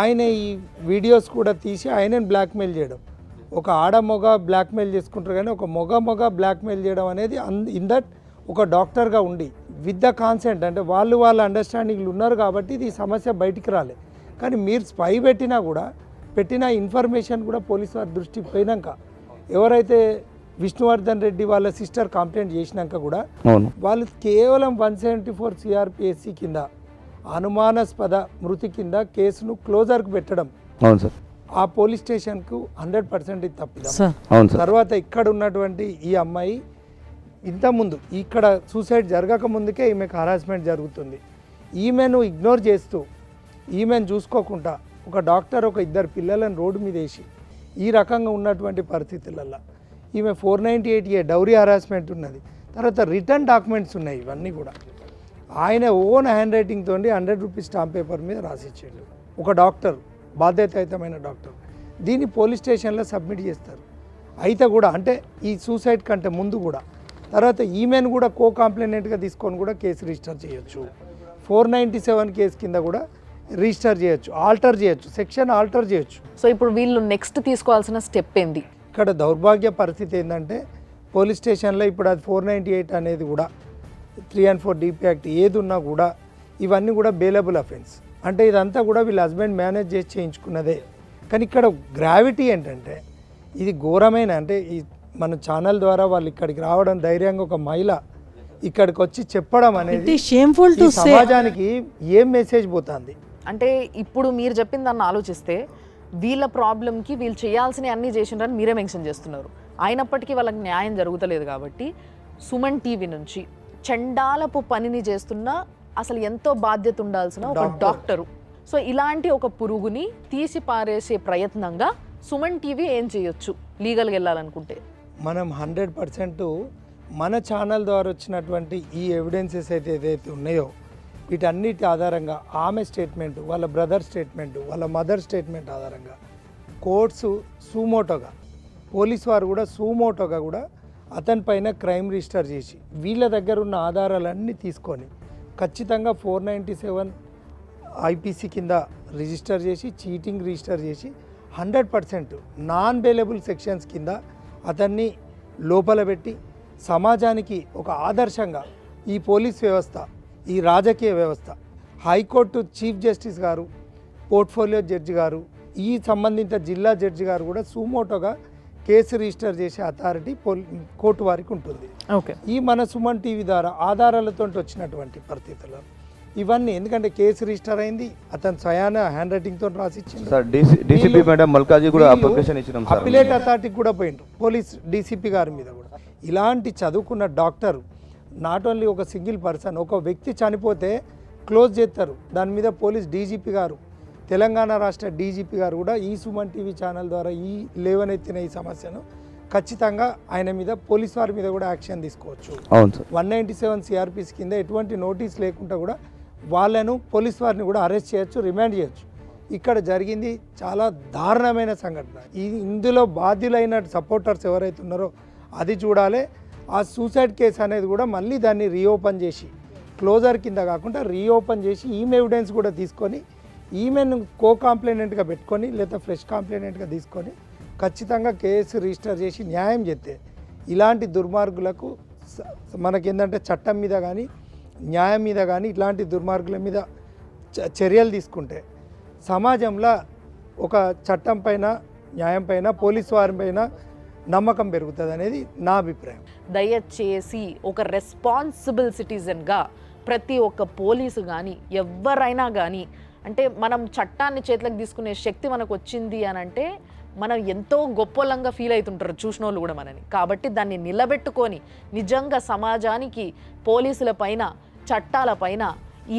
ఆయన ఈ వీడియోస్ కూడా తీసి ఆయనని బ్లాక్మెయిల్ చేయడం, ఒక ఆడ బ్లాక్మెయిల్ చేసుకుంటారు కానీ ఒక మొగ బ్లాక్మెయిల్ చేయడం అనేది ఇన్ దట్ ఒక డాక్టర్గా ఉండి విత్ ద కాన్సెంట్, అంటే వాళ్ళ అండర్స్టాండింగ్లు ఉన్నారు కాబట్టి ఇది సమస్య బయటికి రాలే. కానీ మీరు స్పై పెట్టిన ఇన్ఫర్మేషన్ కూడా పోలీసు వారి దృష్టికి పోయినాక, ఎవరైతే విష్ణువర్ధన్ రెడ్డి వాళ్ళ సిస్టర్ కంప్లైంట్ చేసినాక కూడా వాళ్ళు కేవలం 174 CRPSC కింద అనుమానాస్పద మృతి కింద కేసును క్లోజర్కు పెట్టడం, అవును సార్, ఆ పోలీస్ స్టేషన్కు 100% ఇది తప్పిదం. అవును సార్. తర్వాత ఇక్కడ ఉన్నటువంటి ఈ అమ్మాయి ఇంతకుముందు ఇక్కడ సూసైడ్ జరగక ముందుకే ఈమెకు హరాస్మెంట్ జరుగుతుంది. ఈమెను ఇగ్నోర్ చేస్తూ, ఈమెను చూసుకోకుండా ఒక డాక్టర్ ఒక 2 పిల్లలను రోడ్డు మీద వేసి ఈ రకంగా ఉన్నటువంటి పరిస్థితులలో ఈమె 498A డౌరీ హరాస్మెంట్ ఉన్నది. తర్వాత రిటర్న్ డాక్యుమెంట్స్ ఉన్నాయి. ఇవన్నీ కూడా ఆయన ఓన్ హ్యాండ్ రైటింగ్ తోటి 100 రూపీస్ స్టాంప్ పేపర్ మీద రాసిచ్చాడు ఒక డాక్టర్, బాధ్యతాయుతమైన డాక్టర్. దీన్ని పోలీస్ స్టేషన్లో సబ్మిట్ చేస్తారు. అయితే కూడా అంటే ఈ సూసైడ్ కంటే ముందు కూడా, తర్వాత ఈమెను కూడా కంప్లైనెంట్గా తీసుకొని కూడా కేసు రిజిస్టర్ చేయొచ్చు. 497 కేసు కింద కూడా రిజిస్టర్ చేయొచ్చు, ఆల్టర్ చేయొచ్చు, సెక్షన్ ఆల్టర్ చేయొచ్చు. సో ఇప్పుడు వీళ్ళు నెక్స్ట్ తీసుకోవాల్సిన స్టెప్ ఏంది? ఇక్కడ దౌర్భాగ్య పరిస్థితి ఏంటంటే పోలీస్ స్టేషన్లో ఇప్పుడు అది 498 అనేది కూడా 3 and 4 DP యాక్ట్ ఏది ఉన్నా కూడా ఇవన్నీ కూడా బెయిలబుల్ అఫెన్స్. అంటే ఇదంతా కూడా వీళ్ళ హస్బెండ్ మేనేజ్ చేసి చేయించుకున్నదే. కానీ ఇక్కడ గ్రావిటీ ఏంటంటే ఇది ఘోరమైన, అంటే ఈ మన ఛానల్ ద్వారా వాళ్ళు ఇక్కడికి రావడం, ధైర్యంగా ఒక మహిళ ఇక్కడికి వచ్చి చెప్పడం అనేది ఈ సమాజానికి ఏం మెసేజ్ పోతుంది అంటే ఇప్పుడు మీరు చెప్పిన దాన్ని ఆలోచిస్తే వీళ్ళ ప్రాబ్లంకి వీళ్ళు చేయాల్సిన అన్నీ చేసిండ్రని మీరే మెన్షన్ చేస్తున్నారు. అయినప్పటికీ వాళ్ళకి న్యాయం జరుగుతలేదు. కాబట్టి సుమన్ టీవీ నుంచి చండాలపు పనిని చేస్తున్న అసలు ఎంతో బాధ్యత ఉండాల్సిన ఒక డాక్టరు, సో ఇలాంటి ఒక పురుగుని తీసి పారేసే ప్రయత్నంగా సుమన్ టీవీ ఏం చేయొచ్చు లీగల్గా వెళ్ళాలనుకుంటే? మనం 100% మన ఛానల్ ద్వారా వచ్చినటువంటి ఈ ఎవిడెన్సెస్ ఏదైతే ఉన్నాయో వీటన్నిటి ఆధారంగా ఆమె స్టేట్మెంట్, వాళ్ళ బ్రదర్ స్టేట్మెంట్, వాళ్ళ మదర్ స్టేట్మెంట్ ఆధారంగా కోర్ట్స్ సూమోటోగా, పోలీసు వారు కూడా సూమోటోగా కూడా అతని పైన క్రైమ్ రిజిస్టర్ చేసి వీళ్ళ దగ్గర ఉన్న ఆధారాలన్నీ తీసుకొని ఖచ్చితంగా 497 IPC కింద రిజిస్టర్ చేసి, చీటింగ్ రిజిస్టర్ చేసి 100% నాన్ బెయిలబుల్ సెక్షన్స్ కింద అతన్ని లోపల పెట్టి సమాజానికి ఒక ఆదర్శంగా ఈ పోలీస్ వ్యవస్థ, ఈ రాజకీయ వ్యవస్థ, హైకోర్టు చీఫ్ జస్టిస్ గారు, పోర్ట్ఫోలియో జడ్జి గారు, ఈ సంబంధిత జిల్లా జడ్జి గారు కూడా సుమోటోగా కేసు రిజిస్టర్ చేసే అథారిటీ కోర్టు వారికి ఉంటుంది. ఓకే, ఈ మన సుమన్ టీవీ ద్వారా ఆధారాలతో వచ్చినటువంటి పరిస్థితుల్లో ఇవన్నీ, ఎందుకంటే కేసు రిజిస్టర్ అయింది, అతను స్వయాన హ్యాండ్ రైటింగ్ తో రాసిచ్చింది. అపిలేట్ అథారిటీకి కూడా పోయిండ్రు, పోలీస్ డీసీపీ గారి మీద కూడా. ఇలాంటి చదువుకున్న డాక్టర్ నాట్ ఓన్లీ ఒక సింగిల్ పర్సన్, ఒక వ్యక్తి చనిపోతే క్లోజ్ చేస్తారు, దాని మీద పోలీస్ డీజీపీ గారు, తెలంగాణ రాష్ట్ర డీజీపీ గారు కూడా ఈ సుమన్ టీవీ ఛానల్ ద్వారా ఈ లేవనెత్తిన ఈ సమస్యను ఖచ్చితంగా ఆయన మీద, పోలీస్ వారి మీద కూడా యాక్షన్ తీసుకోవచ్చు. 197 CRPC కింద ఎటువంటి నోటీస్ లేకుండా కూడా వాళ్ళను, పోలీస్ వారిని కూడా అరెస్ట్ చేయొచ్చు, రిమాండ్ చేయొచ్చు. ఇక్కడ జరిగింది చాలా దారుణమైన సంఘటన. ఇందులో బాధ్యులైన సపోర్టర్స్ ఎవరైతే ఉన్నారో అది చూడాలి. ఆ సూసైడ్ కేసు అనేది కూడా మళ్ళీ దాన్ని రీఓపెన్ చేసి, క్లోజర్ కింద కాకుండా రీఓపెన్ చేసి ఈమె ఎవిడెన్స్ కూడా తీసుకొని ఈమెను కంప్లైనెంట్గా పెట్టుకొని లేదా ఫ్రెష్ కంప్లైనెంట్గా తీసుకొని ఖచ్చితంగా కేసు రిజిస్టర్ చేసి న్యాయం చేస్తే ఇలాంటి దుర్మార్గులకు మనకేంటంటే చట్టం మీద కానీ న్యాయం మీద కానీ ఇలాంటి దుర్మార్గుల మీద చర్యలు తీసుకుంటే సమాజంలో ఒక చట్టం పైన, న్యాయం పైన, పోలీసు వారి పైన నమ్మకం పెరుగుతుంది అనేది నా అభిప్రాయం. దయచేసి ఒక రెస్పాన్సిబుల్ సిటిజన్గా ప్రతి ఒక్క పోలీసు కానీ ఎవరైనా కానీ, అంటే మనం చట్టాన్ని చేతులకు తీసుకునే శక్తి మనకు వచ్చింది అని అంటే మనం ఎంతో గొప్పలంగా ఫీల్ అవుతుంటారు చూసిన వాళ్ళు కూడా మనని. కాబట్టి దాన్ని నిలబెట్టుకొని నిజంగా సమాజానికి పోలీసుల పైన, చట్టాల పైన,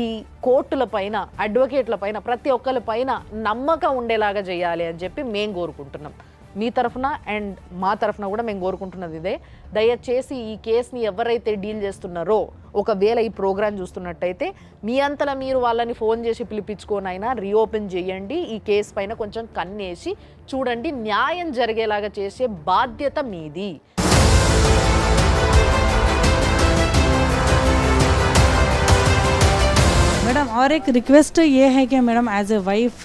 ఈ కోర్టుల పైన, అడ్వకేట్ల పైన, ప్రతి ఒక్కరి పైన నమ్మకం ఉండేలాగా చేయాలి అని చెప్పి మేము కోరుకుంటున్నాం. మీ తరఫున అండ్ మా తరఫున కూడా మేము కోరుకుంటున్నది ఇదే. దయచేసి ఈ కేసుని ఎవరైతే డీల్ చేస్తున్నారో, ఒకవేళ ఈ ప్రోగ్రామ్ చూస్తున్నట్టయితే మీ అంతలా మీరు వాళ్ళని ఫోన్ చేసి పిలిపించుకోనైనా రీఓపెన్ చేయండి. ఈ కేసు పైన కొంచెం కన్నేసి చూడండి, న్యాయం జరిగేలాగా చేసే బాధ్యత మీది. मैडम और एक रिक्वेस्ट ये है कि मैडम एज ए वाइफ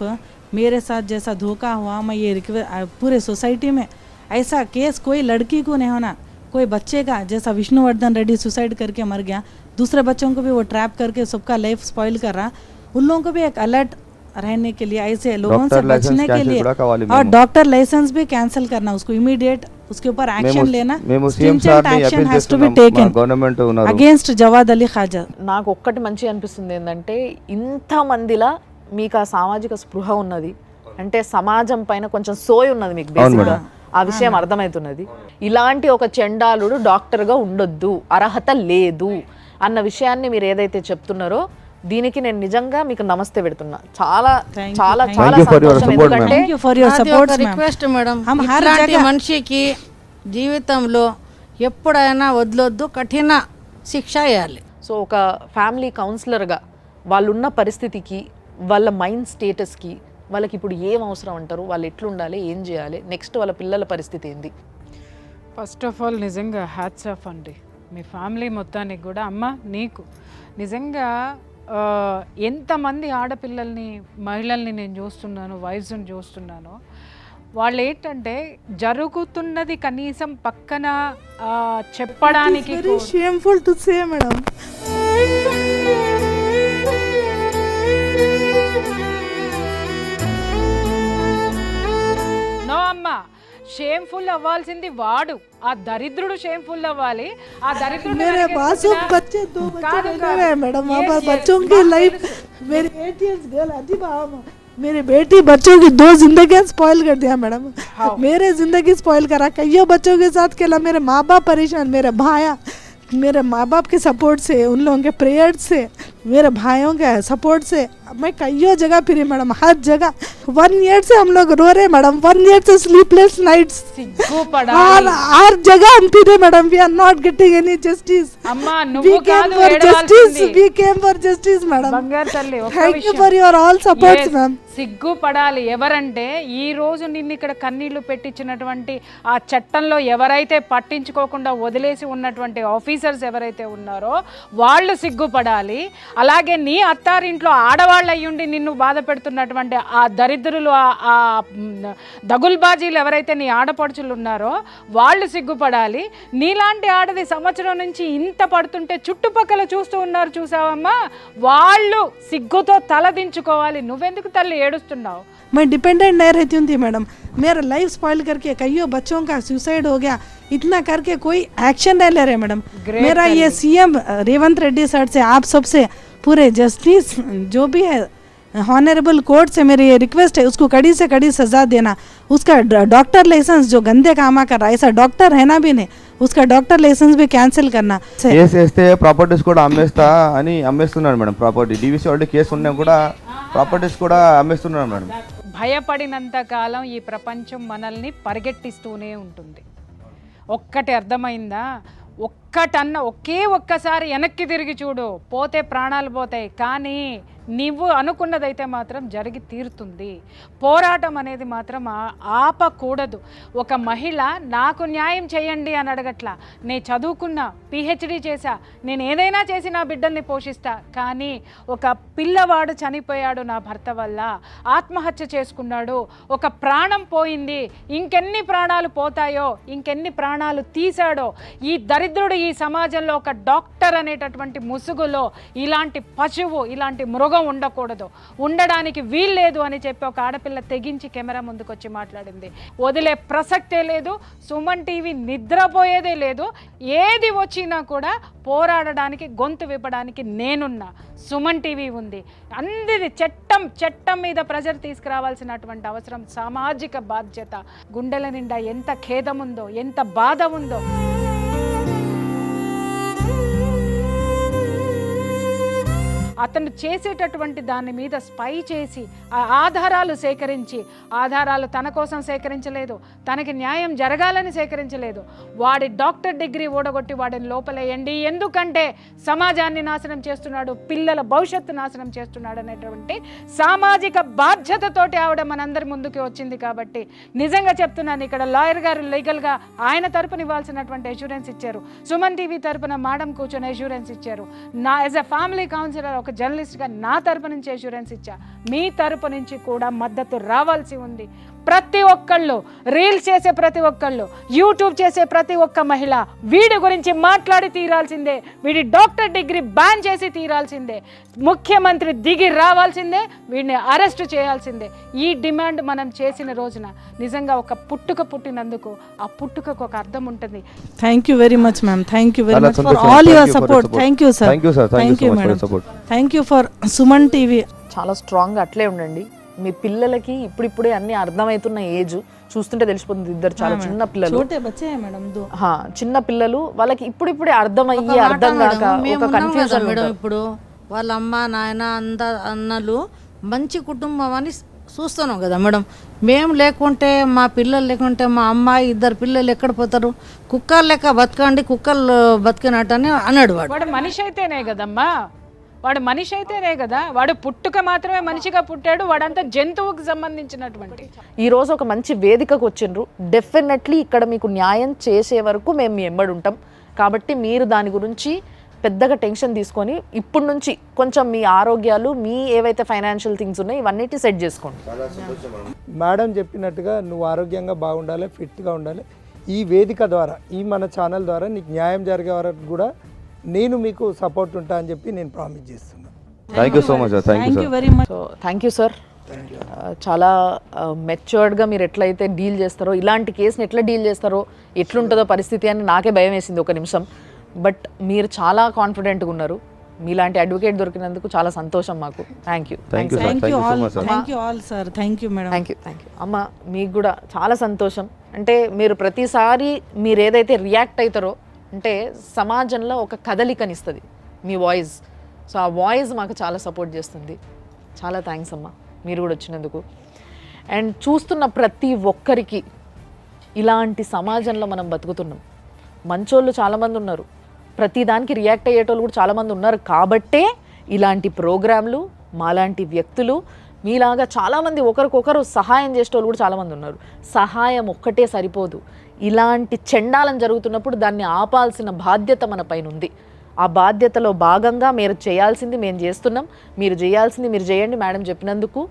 मेरे साथ जैसा धोखा हुआ, मैं ये रिक्वेस्ट पूरे सोसाइटी में ऐसा केस कोई लड़की को नहीं होना, कोई बच्चे का जैसा विष्णुवर्धन रेड्डी सुसाइड करके मर गया, दूसरे बच्चों को भी वो ट्रैप करके सबका लाइफ स्पॉइल कर रहा, उन लोगों को भी एक अलर्ट रहने के लिए, ऐसे लोगों से बचने के लिए, और डॉक्टर लाइसेंस भी कैंसिल करना, उसको इमीडिएट उसके ऊपर एक्शन लेना, stringent action has to be taken government ఉన్నారు against జవాద్ అలీ ఖాజా. నాకు ఒక్కటి మంచి అనిపిస్తుంది ఏంటంటే ఇంతమందిలా మీకు ఆ సామాజిక స్పృహ ఉన్నది, అంటే సమాజం పైన కొంచెం సోయి ఉన్నది మీకు బేసిక్గా, ఆ విషయం అర్థమవుతున్నది. ఇలాంటి ఒక చెండాలుడు డాక్టర్గా ఉండొద్దు, అర్హత లేదు అన్న విషయాన్ని మీరు ఏదైతే చెప్తున్నారో దీనికి నేను నిజంగా మీకు నమస్తే పెడుతున్నా. చాలా చాలా చాలా సంతోషం. ఎందుకంటే Thank you for your support, ma'am. Request madam, हम हर ఇట్లాంటి जगह మనిషికి జీవితంలో ఎప్పుడైనా వదలొద్దు, కఠిన శిక్ష వేయాలి. సో ఒక ఫ్యామిలీ కౌన్సిలర్గా వాళ్ళున్న పరిస్థితికి, వాళ్ళ మైండ్ స్టేటస్కి, వాళ్ళకి ఇప్పుడు ఏం అవసరం అంటారు, వాళ్ళు ఎట్లుండాలి, ఏం చేయాలి, నెక్స్ట్ వాళ్ళ పిల్లల పరిస్థితి ఏంది? ఫస్ట్ ఆఫ్ ఆల్ నిజంగా హ్యాట్స్ ఆఫ్ అండి మీ ఫ్యామిలీ మొత్తానికి కూడా. అమ్మ నీకు నిజంగా ఎంతమంది ఆడపిల్లల్ని, మహిళల్ని నేను చూస్తున్నాను, వైఫ్స్ని చూస్తున్నాను, వాళ్ళు ఏంటంటే జరుగుతున్నది కనీసం పక్కన చెప్పడానికి shameful to say, madam. No అమ్మ, షేమ్ఫుల్ అవ్వాల్సింది వాడు, ఆ దరిద్రుడు షేమ్ఫుల్ అవ్వాలి. ఆ దరిద్రుడు मेरे मासूम बच्चे, 2 बच्चे रहते हैं मैडम, वहाँ बच्चों की लाइफ, मेरी 8 years गर्ल आदि बाबा, मेरी बेटी बच्चों की 2 जिंदगियां स्पॉइल कर दिया मैडम. मेरे जिंदगी स्पॉइल करा, कईयों बच्चों के साथ खेला, मेरे माँ बाप परेशान, मेरे भाया, मेरे माँ बाप के सपोर्ट से, उन लोगों के प्रेयर से, मेरे भाइयों के सपोर्ट से मैं कईयों जगह फिरी मैडम, हर जगह. 1 year से हम लोग रो रहे मैडम, 1 year से स्लीपलेस नाइट्स, हर जगह हम फिरे madam. We are not getting any justice. అమ్మా నువ్వు కాదు justice, we came for justice madam. బంగారు తల్లి, ఒక్క Thank you విషయం. for your all supports ma'am. సిగ్గుపడాలి. ఎవరంటే ఈ రోజు నిన్ను ఇక్కడ కన్నీళ్లు పెట్టించినటువంటి ఆ చట్టంలో ఎవరైతే పట్టించుకోకుండా వదిలేసి ఉన్నటువంటి ఆఫీసర్స్ ఎవరైతే ఉన్నారో వాళ్ళు సిగ్గుపడాలి. అలాగే నీ అత్తారింట్లో ఆడవాళ్ళు అయ్యుండి నిన్ను బాధ పెడుతున్నటువంటి ఆ దరిద్రులు, ఆ దగుల్బాజీలు ఎవరైతే నీ ఆడపడుచులు ఉన్నారో వాళ్ళు సిగ్గుపడాలి. నీలాంటి ఆడది సంవత్సరం నుంచి ఇంత పడుతుంటే చుట్టుపక్కల చూస్తూ ఉన్నారు, చూసావమ్మా, వాళ్ళు సిగ్గుతో తలదించుకోవాలి. నువ్వెందుకు తల్లి ఏడుస్తున్నావు? मैं डिपेंडेंट नहीं रहती हूँ थी मैडम, मेरा लाइफ स्पॉइल करके कईयों बच्चों का सुसाइड हो गया, इतना करके कोई एक्शन नहीं ले रहे मैडम. मेरा ये सीएम रेवंत रेड्डी सर से, आप सबसे पूरे जस्टिस जो भी है ऑनरेबल कोर्ट से मेरी ये रिक्वेस्ट है, उसको कड़ी से कड़ी सजा देना. उसका डॉक्टर लाइसेंस जो गंदे कामा कर रहा है, ऐसा डॉक्टर है ना भी नहीं, उसका डॉक्टर लाइसेंस भी कैंसिल करना. కేసు వేస్తే ప్రాపర్టీస్ కూడా అమ్మేస్తా అని అమ్మేస్తున్నాడు మేడం. ప్రాపర్టీ డీవీసీ వాళ్ళు కేసు ఉన్నా కూడా ప్రాపర్టీస్ కూడా అమ్మేస్తున్నాడు మేడం. భయపడినంత కాలం ఈ ప్రపంచం మనల్ని పరిగెట్టిస్తూనే ఉంటుంది. ఒక్కటి అర్థమైందా? ఒక్కసారి వెనక్కి తిరిగి చూడు, పోతే ప్రాణాలు పోతాయి, కానీ నీవు అనుకున్నదైతే మాత్రం జరిగి తీరుతుంది. పోరాటం అనేది మాత్రం ఆపకూడదు. ఒక మహిళ నాకు న్యాయం చేయండి అని అడగట్లా, నేను చదువుకున్నా, పిహెచ్డి చేశా, నేను ఏదైనా చేసి నా బిడ్డల్ని పోషిస్తా, కానీ ఒక పిల్లవాడు చనిపోయాడు నా భర్త వల్ల, ఆత్మహత్య చేసుకున్నాడు, ఒక ప్రాణం పోయింది, ఇంకెన్ని ప్రాణాలు పోతాయో, ఇంకెన్ని ప్రాణాలు తీశాడో, ఈ దరిద్రుడు ఈ సమాజంలో ఒక డాక్టర్ అనేటటువంటి ముసుగులో ఇలాంటి పశువు, ఇలాంటి మృగం ఉండకూడదు, ఉండడానికి వీల్లేదు అని చెప్పి ఒక ఆడపిల్ల తెగించి కెమెరా ముందుకు వచ్చి మాట్లాడింది. వదిలే ప్రసక్తే లేదు. సుమన్ టీవీ నిద్రపోయేదే లేదు. ఏది వచ్చినా కూడా పోరాడడానికి, గొంతు విప్పడానికి నేనున్నా. సుమన్ టీవీ ఉంది. అందరి చట్టం మీద ప్రెజర్ తీసుకురావాల్సినటువంటి అవసరం, సామాజిక బాధ్యత. గుండెల నిండా ఎంత ఖేదం ఉందో, ఎంత బాధ ఉందో. అతను చేసేటటువంటి దాని మీద స్పై చేసి ఆధారాలు సేకరించి, ఆధారాలు తన కోసం సేకరించలేదు, తనకి న్యాయం జరగాలని సేకరించలేదు, వాడి డాక్టర్ డిగ్రీ ఓడగొట్టి వాడిని లోపలేయండి, ఎందుకంటే సమాజాన్ని నాశనం చేస్తున్నాడు, పిల్లల భవిష్యత్తు నాశనం చేస్తున్నాడు అనేటువంటి సామాజిక బాధ్యతతోటి ఆవిడ మనందరి ముందుకు వచ్చింది. కాబట్టి నిజంగా చెప్తున్నాను, ఇక్కడ లాయర్ గారు లీగల్గా ఆయన తరపున ఇవ్వాల్సినటువంటి అష్యూరెన్స్ ఇచ్చారు, సుమన్ టీవీ తరపున మేడం కూర్చొని అష్యూరెన్స్ ఇచ్చారు. నా యాజ్ ఎ ఫ్యామిలీ కౌన్సిలర్ ఒక ఒక జర్నలిస్ట్గా నా తరపు నుంచి అష్యూరెన్స్ ఇచ్చా, మీ తరపు నుంచి కూడా మద్దతు రావాల్సి ఉంది. ప్రతి ఒక్కళ్ళు, రీల్స్ చేసే ప్రతి ఒక్కళ్ళు, యూట్యూబ్ చేసే ప్రతి ఒక్క మహిళ వీడి గురించి మాట్లాడి తీరాల్సిందే, వీడి డాక్టర్ డిగ్రీ బ్యాన్ చేసి తీరాల్సిందే, ముఖ్యమంత్రి దిగి రావాల్సిందే, వీడిని అరెస్ట్ చేయాల్సిందే. ఈ డిమాండ్ మనం చేసిన రోజున నిజంగా ఒక పుట్టుక పుట్టినందుకు ఆ పుట్టుకకు ఒక అర్థం ఉంటుంది. Thank you very much, ma'am. Thank you very చాలా much for సంతోషం. all Thank your you for your support. support. Thank you, sir. Thank you, sir. Thank you so much for your madam. support. Thank you for Suman TV. చాలా స్ట్రాంగ్గా అట్లే ఉండండి. మీ పిల్లలకి ఇప్పుడిప్పుడే అన్ని అర్థమవుతున్న age చూస్తుంటే తెలిసిపోతుంది. ఇద్దరు చాలా చిన్న పిల్లలు, छोटे बच्चे हैं मैडम दो. చిన్న పిల్లలు, వాళ్ళకి ఇప్పుడిప్పుడే అర్థమయ్యి అర్థం కాక ఒక కన్ఫ్యూజన్ మేడం ఇప్పుడు వాళ్ళ అమ్మ నాయన అన్నలు మంచి కుటుంబం అని చూస్తున్నాం కదా మేడం. మేము లేకుంటే, మా పిల్లలు లేకుంటే, మా అమ్మాయి ఇద్దరు పిల్లలు ఎక్కడ పోతారు? కుక్కలు లెక్క బతకండి, కుక్కలు బతికినట్టు అని అన్నాడు వాడు. వాడు మనిషి అయితేనే కదమ్మా, వాడు మనిషి అయితేనే కదా, వాడు పుట్టుక మాత్రమే మనిషిగా పుట్టాడు, వాడంతా జంతువుకి సంబంధించినటువంటి. ఈరోజు ఒక మంచి వేదికకు వచ్చిండ్రు. డెఫినెట్లీ ఇక్కడ మీకు న్యాయం చేసే వరకు మేము మీ ఎంబడి ఉంటాం. కాబట్టి మీరు దాని గురించి పెద్దగా టెన్షన్ తీసుకొని ఇప్పటి నుంచి కొంచెం మీ ఆరోగ్యాలు, మీ ఏవైతే ఫైనాన్షియల్ థింగ్స్ ఉన్నాయో ఇవన్నిటి సెట్ చేసుకోండి. మేడం చెప్పినట్టుగా నువ్వు ఆరోగ్యంగా బాగుండాలి, ఫిట్గా ఉండాలి. ఈ వేదిక ద్వారా, ఈ మన ఛానల్ ద్వారా నీకు న్యాయం జరిగే వరకు కూడా నేను మీకు సపోర్ట్ ఉంటా అని చెప్పి నేను ప్రామిస్ చేస్తున్నాను. Thank you so much sir. Thank you Thank you sir. very much. So thank you sir. చాలా మెచ్యూర్డ్గా మీరు ఎట్లయితే డీల్ చేస్తారో, ఇలాంటి కేసుని ఎట్లా డీల్ చేస్తారో, ఎట్లుంటుందో పరిస్థితి అని నాకే భయం వేసింది ఒక నిమిషం. బట్ మీరు చాలా కాన్ఫిడెంట్గా ఉన్నారు. మీలాంటి అడ్వకేట్ దొరికినందుకు చాలా సంతోషం మాకు. Thank you. Thank you, sir. Thank Thank you you so all. much, sir. Thank you all, sir. Thank you, madam. Thank you. అమ్మ, మీకు కూడా చాలా సంతోషం. అంటే మీరు ప్రతిసారి మీరు ఏదైతే రియాక్ట్ అవుతారో అంటే సమాజంలో ఒక కదలికనిస్తుంది మీ వాయిస్. సో ఆ వాయిస్ మాకు చాలా సపోర్ట్ చేస్తుంది. చాలా థ్యాంక్స్ అమ్మ, మీరు కూడా వచ్చినందుకు. అండ్ చూస్తున్న ప్రతి ఒక్కరికి ఇలాంటి సమాజంలో మనం బతుకుతున్నాం. మంచోళ్ళు చాలామంది ఉన్నారు, ప్రతిదానికి రియాక్ట్ అయ్యేటోళ్ళు కూడా చాలామంది ఉన్నారు. కాబట్టే ఇలాంటి ప్రోగ్రాంలు, మాలాంటి వ్యక్తులు, మీలాగా చాలామంది ఒకరికొకరు సహాయం చేసేటోళ్ళు కూడా చాలామంది ఉన్నారు. సహాయం ఒక్కటే సరిపోదు. ఇలాంటి చెండాలం జరుగుతున్నప్పుడు దాన్ని ఆపాల్సిన బాధ్యత మన పైన ఉంది. ఆ బాధ్యతలో భాగంగా మీరు చేయాల్సింది మేము చేస్తున్నాం, మీరు చేయాల్సింది మీరు చేయండి. మేడం చెప్పినందుకు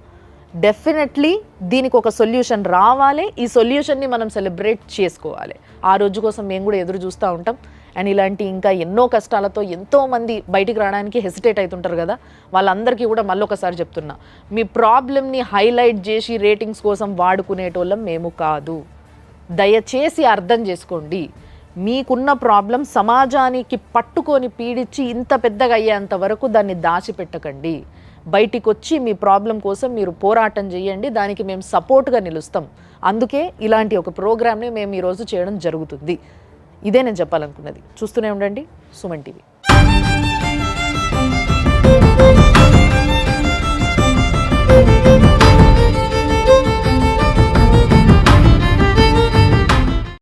డెఫినెట్లీ దీనికి ఒక సొల్యూషన్ రావాలి. ఈ సొల్యూషన్ని మనం సెలబ్రేట్ చేసుకోవాలి. ఆ రోజు కోసం మేము కూడా ఎదురు చూస్తూ ఉంటాం. అండ్ ఇలాంటి ఇంకా ఎన్నో కష్టాలతో ఎంతోమంది బయటికి రావడానికి హెసిటేట్ అవుతుంటారు కదా, వాళ్ళందరికీ కూడా మళ్ళీ ఒకసారి చెప్తున్నా, మీ ప్రాబ్లమ్ని హైలైట్ చేసి రేటింగ్స్ కోసం వాడుకునేటోళ్ళం మేము కాదు. దయచేసి అర్థం చేసుకోండి. మీకున్న ప్రాబ్లం సమాజానికి పట్టుకొని పీడించి ఇంత పెద్దగా అయ్యేంత వరకు దాన్ని దాచిపెట్టకండి. బయటికి వచ్చి మీ ప్రాబ్లం కోసం మీరు పోరాటం చేయండి. దానికి మేము సపోర్ట్గా నిలుస్తాం. అందుకే ఇలాంటి ఒక ప్రోగ్రామ్ని మేము ఈరోజు చేయడం జరుగుతుంది. ఇదే నేను చెప్పాలనుకున్నది. చూస్తూనే ఉండండి సుమన్ టీవీ.